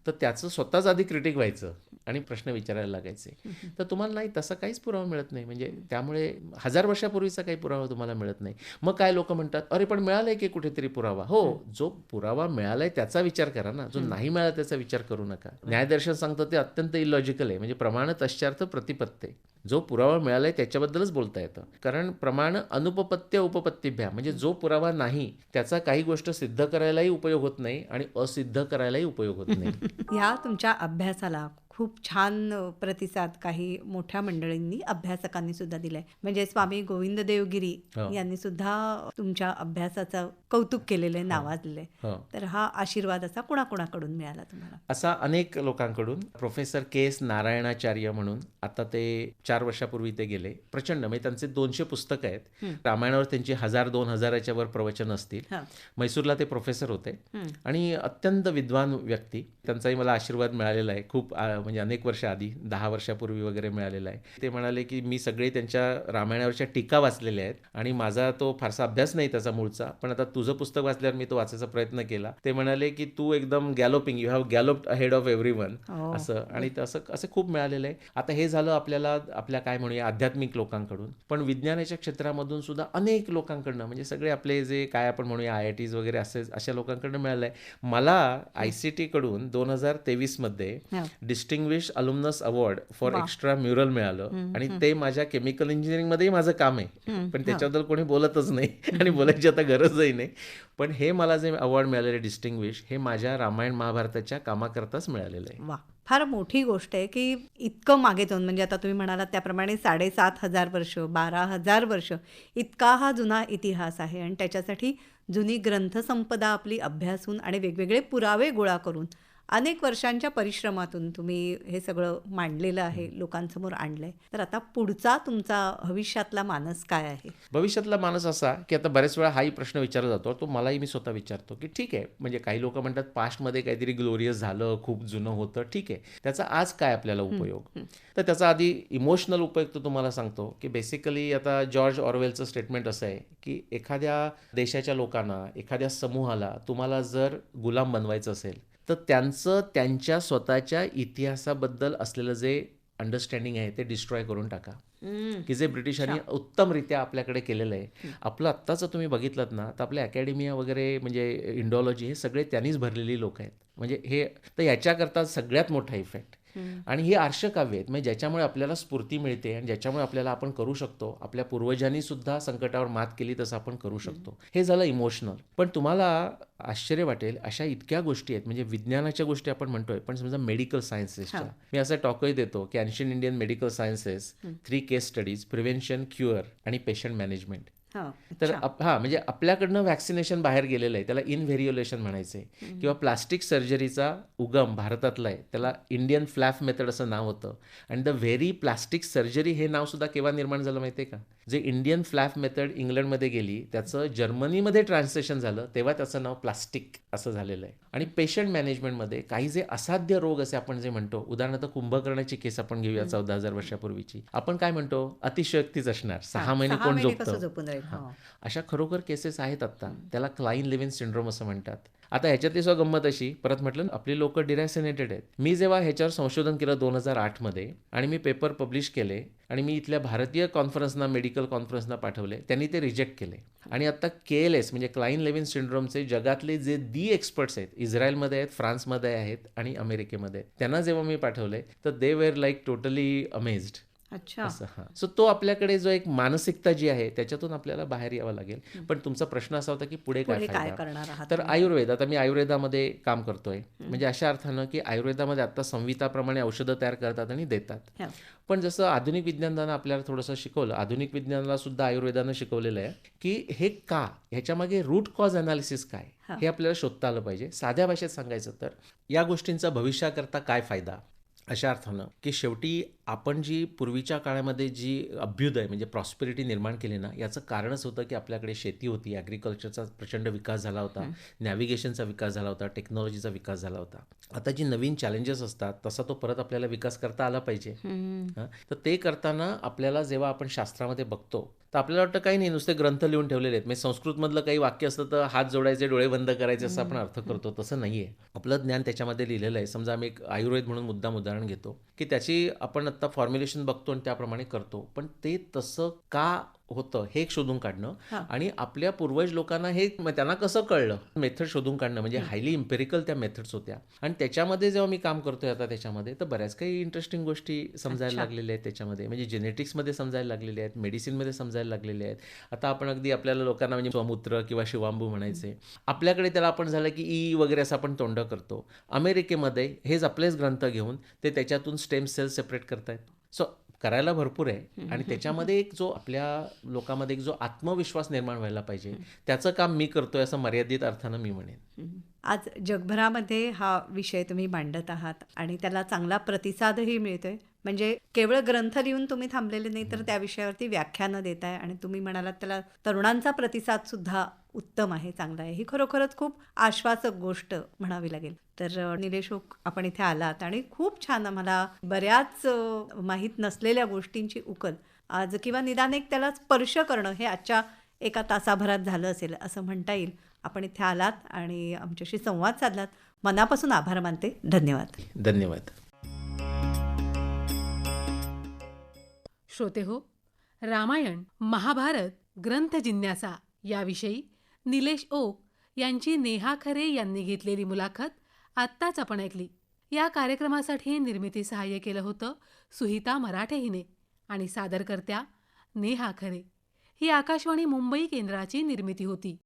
C: तर त्याचं स्वतःच आधी क्रिटिक व्हायचं आणि प्रश्न विचारायला लागायचे. तर तुम्हाला नाही तसा काहीच पुरावा मिळत नाही. म्हणजे त्यामुळे 1000 वर्षापूर्वीचा काही पुरावा तुम्हाला मिळत नाही. मग काय लोक म्हणतात अरे पण मिळालाय की कुठेतरी पुरावा. हो, जो पुरावा मिळालाय त्याचा विचार करा ना, जो नाही मिळाला त्याचा विचार करू नका. न्यायदर्शन सांगतं ते अत्यंत इलॉजिकल आहे, म्हणजे प्रमाण तश्चार्थ प्रतिपत्ते. जो पुरावा मिळालाय त्याच्याबद्दलच बोलता येतं, कारण प्रमाण अनुपपत्य उपपत्तिभ्या, म्हणजे जो पुरावा नाही त्याचा काही गोष्ट सिद्ध करायलाही उपयोग होत नाही आणि असिद्ध करायलाही उपयोग होत नाही.
B: ह्या तुमच्या अभ्यासाला खूप छान प्रतिसाद काही मोठ्या मंडळींनी, अभ्यासकांनी सुद्धा दिलाय. म्हणजे स्वामी गोविंद देवगिरी
C: हो.
B: यांनी सुद्धा तुमच्या अभ्यासाचं कौतुक केलेलं आहे,
C: हो.
B: नावाजलेलं आहे.
C: हो.
B: तर हा आशीर्वाद असा कुणाकुणाकडून मिळाला तुम्हाला?
C: असा अनेक लोकांकडून. प्रोफेसर के एस नारायणाचार्य म्हणून, आता ते 4 वर्षापूर्वी ते गेले. प्रचंड, म्हणजे त्यांचे 200 पुस्तकं आहेत. रामायणावर त्यांची 1000-2000च्या वर प्रवचन असतील.
B: हा.
C: मैसूरला ते प्रोफेसर होते आणि अत्यंत विद्वान व्यक्ती. त्यांचाही मला आशीर्वाद मिळालेला आहे खूप म्हणजे अनेक वर्ष आधी, 10 वर्षापूर्वी वगैरे मिळालेला आहे. ते म्हणाले की मी सगळे त्यांच्या रामायणावरच्या टीका वाचलेल्या आहेत आणि माझा तो फारसा अभ्यास नाही त्याचा मूळचा, पण आता तुझं पुस्तक वाचल्यावर मी तो वाचायचा प्रयत्न केला. ते म्हणाले की तू एकदम galloping, you have galloped ahead of everyone असं. आणि असं खूप मिळालेलं आहे. आता हे झालं आपल्याला आपल्या काय म्हणूया आध्यात्मिक लोकांकडून, पण विज्ञानाच्या क्षेत्रामधून सुद्धा अनेक लोकांकडनं, म्हणजे सगळे आपले जे काय आपण म्हणूया IITs वगैरे अशा लोकांकडनं मिळालं आहे. मला ICT कडून 2023 मध्ये distinguish alumnus award for extra mural मिळालं आणि ते माझ्या केमिकल इंजिनिअरिंग मध्येही माझं काम आहे, पण त्याच्याबद्दल कोणी बोलतच नाही आणि बोलायची आता गरजही नाही. पण हे मला जे अवॉर्ड मिळालेले डिस्टिंग्विश, हे माझ्या रामायण महाभारताच्या कामाकरताच मिळालेलं आहे.
B: वा, फार मोठी गोष्ट आहे की इतकं मागे जाऊन, म्हणजे आता तुम्ही म्हणालात त्याप्रमाणे 7,500 वर्ष, 12,000 वर्ष इतका हा जुना इतिहास आहे आणि त्याच्यासाठी जुनी ग्रंथसंपदा आपली अभ्यासून आणि वेगवेगळे पुरावे गोळा करून अनेक वर्षांच्या परिश्रमातून तुम्ही हे सगळं मांडलेलं आहे, लोकांसमोर आणलंय. तर आता पुढचा तुमचा भविष्यातला मानस काय आहे?
C: भविष्यातला मानस असा की आता बऱ्याच वेळा हाही प्रश्न विचारला जातो, तो मलाही मी स्वतः विचारतो की ठीक आहे, म्हणजे काही लोक म्हणतात पास्टमध्ये काहीतरी ग्लोरियस झालं, खूप जुनं होतं, ठीक आहे, त्याचा आज काय आपल्याला उपयोग? तर त्याचा आधी इमोशनल उपयोग तो तुम्हाला सांगतो की बेसिकली आता जॉर्ज ऑरवेलचं स्टेटमेंट असं आहे की एखाद्या देशाच्या लोकांना, एखाद्या समूहाला तुम्हाला जर गुलाम बनवायचं असेल तर त्यांचं त्यांच्या स्वतःच्या इतिहासाबद्दल असलेलं जे अंडरस्टँडिंग आहे ते डिस्ट्रॉय करून टाका, की जे ब्रिटिशांनी उत्तमरित्या आपल्याकडे केलेलं आहे. आपलं आत्ताचं तुम्ही बघितलं ना तर आपल्या अकॅडमिया वगैरे, म्हणजे इंडॉलॉजी, हे सगळे त्यांनीच भरलेली लोक आहेत. म्हणजे हे तर याच्याकरता सगळ्यात मोठा इफेक्ट. आणि ही आर्षकाव्य आहेत, म्हणजे ज्याच्यामुळे आपल्याला स्फूर्ती मिळते आणि ज्याच्यामुळे आपल्याला आपण करू शकतो, आपल्या पूर्वजांनी सुद्धा संकटावर मात केली तसं आपण करू शकतो. हे झालं इमोशनल. पण तुम्हाला आश्चर्य वाटेल, अशा इतक्या गोष्टी आहेत, म्हणजे विज्ञानाच्या गोष्टी आपण म्हणतोय, पण समजा मेडिकल सायन्सेसच्या मी असं टॉकही देतो की एन्शियंट इंडियन मेडिकल सायन्सेस 3 केस स्टडीज, प्रिव्हेन्शन, क्युअर आणि पेशंट मॅनेजमेंट. तर म्हणजे आपल्याकडनं व्हॅक्सिनेशन बाहेर गेलेलं आहे, त्याला इनव्हेरिओलेशन म्हणायचं आहे. किंवा प्लास्टिक सर्जरीचा उगम भारतातला आहे, त्याला इंडियन फ्लॅप मेथड असं नाव होतं. आणि द व्हेरी प्लास्टिक सर्जरी हे नाव सुद्धा केव्हा निर्माण झालं माहिती आहे का? जे इंडियन फ्लॅप मेथड इंग्लंडमध्ये गेली, त्याचं जर्मनीमध्ये ट्रान्सलेशन झालं, तेव्हा त्याचं नाव प्लास्टिक असं झालेलं आहे. आणि पेशंट मॅनेजमेंटमध्ये काही जे असाध्य रोग असे आपण जे म्हणतो, उदाहरणार्थ कुंभकर्णाची केस आपण घेऊया 14,000 वर्षापूर्वीची, आपण काय म्हणतो, अतिशयोक्तीच असणार, 6 महिने कोण झोपतं. अशा खरोखर केसेस आहेत आत्ता. त्याला क्लाइन लिव्हिन सिंड्रोम असं म्हणतात. आता ह्याच्यातली सुद्धा गंमत अशी, परत म्हटलं आपली लोक डिरॅसिनेटेड आहेत. मी जेव्हा ह्याच्यावर संशोधन केलं 2008 मध्ये आणि मी पेपर पब्लिश केले आणि मी इथल्या भारतीय कॉन्फरन्सना, मेडिकल कॉन्फरन्सना पाठवले, त्यांनी ते रिजेक्ट केले. आणि आता KLS म्हणजे क्लाइन लिव्हिन सिंड्रोमचे जगातले जे एक्सपर्ट्स आहेत, इस्रायलमध्ये आहेत, फ्रान्समध्ये आहेत आणि अमेरिकेमध्ये आहेत, त्यांना जेव्हा मी पाठवले तर they were like totally amazed. असं. सो तो आपल्याकडे जो एक मानसिकता जी आहे त्याच्यातून आपल्याला बाहेर यावं लागेल. पण तुमचा प्रश्न असा होता की पुढे काय
B: करणार आहात?
C: तर आयुर्वेद, आता मी आयुर्वेदामध्ये काम करतोय, म्हणजे अशा अर्थानं की आयुर्वेदामध्ये आता संहिताप्रमाणे औषधं तयार करतात आणि देतात. पण जसं आधुनिक विज्ञानानं आपल्याला थोडंसं शिकवलं, आधुनिक विज्ञानाला सुद्धा आयुर्वेदानं शिकवलेलं आहे की हे का, ह्याच्यामागे रूट कॉज अनालिसिस काय, हे आपल्याला शोधता आलं पाहिजे. साध्या भाषेत सांगायचं तर या गोष्टींचा भविष्याकरता काय फायदा, अशा अर्थानं की शेवटी आपण जी पूर्वीच्या काळामध्ये जी अभ्युदय म्हणजे प्रॉस्पेरिटी निर्माण केली ना, याचं कारणच होतं की आपल्याकडे शेती होती, ॲग्रिकल्चरचा प्रचंड विकास झाला होता, नॅव्हिगेशनचा विकास झाला होता, टेक्नॉलॉजीचा विकास झाला होता. आता जी नवीन चॅलेंजेस असतात तसा तो परत आपल्याला विकास करता आला पाहिजे. तर ते करताना आपल्याला जेव्हा आपण शास्त्रामध्ये बघतो तर आपल्याला वाटतं काही नाही, नुसते ग्रंथ लिहून ठेवलेले आहेत, म्हणजे संस्कृतमधलं काही वाक्य असतं तर हात जोडायचे, डोळे बंद करायचे असं आपण अर्थ करतो, तसं नाही आहे. आपलं ज्ञान त्याच्यामध्ये लिहिलेलं आहे. समजा आम्ही एक आयुर्वेद म्हणून मुद्दाम उदाहरण घेतो की त्याची आपण आत्ता फॉर्म्युलेशन बघतो आणि त्याप्रमाणे करतो, पण ते तसं का होतं हे एक शोधून काढणं
B: हां.
C: आणि आपल्या पूर्वज लोकांना हे त्यांना कसं कळलं मेथड शोधून काढणं म्हणजे हायली इम्पेरिकल त्या मेथड्स होत्या आणि त्याच्यामध्ये जेव्हा मी काम करतोय आता त्याच्यामध्ये तर बऱ्याच काही इंटरेस्टिंग गोष्टी समजायला
B: अच्छा.
C: लागलेल्या आहेत त्याच्यामध्ये म्हणजे जेनेटिक्समध्ये समजायला लागलेल्या आहेत मेडिसिनमध्ये समजायला लागलेल्या आहेत आता आपण अगदी आपल्याला लोकांना म्हणजे स्वमूत्र किंवा शिवांबू म्हणायचे आपल्याकडे त्याला आपण झालं की ई वगैरे असं आपण तोंड करतो अमेरिकेमध्ये हेच आपलेच ग्रंथ घेऊन ते त्याच्यातून स्टेम सेल्स सेपरेट करतायत सो करायला भरपूर आहे आणि त्याच्यामध्ये एक जो आपल्या लोकांमध्ये एक जो आत्मविश्वास निर्माण व्हायला पाहिजे त्याचं काम मी करतोय असं मर्यादित अर्थानं मी म्हणेन
B: आज जगभरामध्ये हा विषय तुम्ही मांडत आहात आणि त्याला चांगला प्रतिसादही मिळतोय म्हणजे केवळ ग्रंथ लिहून तुम्ही थांबलेले नाही तर त्या विषयावरती व्याख्यानं देताय आणि तुम्ही म्हणालात त्याला तरुणांचा प्रतिसाद सुद्धा उत्तम आहे चांगला आहे ही खरोखरच खूप आश्वासक गोष्ट म्हणावी लागेल तर निलेश ओक आपण इथे आलात आणि खूप छान आम्हाला बऱ्याच माहीत नसलेल्या गोष्टींची उकल आज किंवा निदान एक त्याला स्पर्श करणं हे आजच्या एका तासाभरात झालं असेल असं म्हणता येईल आपण इथे आलात आणि आमच्याशी संवाद साधलात मनापासून आभार मानते धन्यवाद
C: धन्यवाद
A: श्रोते हो रामायण महाभारत ग्रंथ जिज्ञासा याविषयी निलेश ओक यांची नेहा खरे यांनी घेतलेली मुलाखत आत्ताच आपण ऐकली या कार्यक्रमासाठी निर्मिती सहाय्य केलं होतं सुहिता मराठे हिने आणि सादरकर्त्या नेहा खरे ही आकाशवाणी मुंबई केंद्राची निर्मिती होती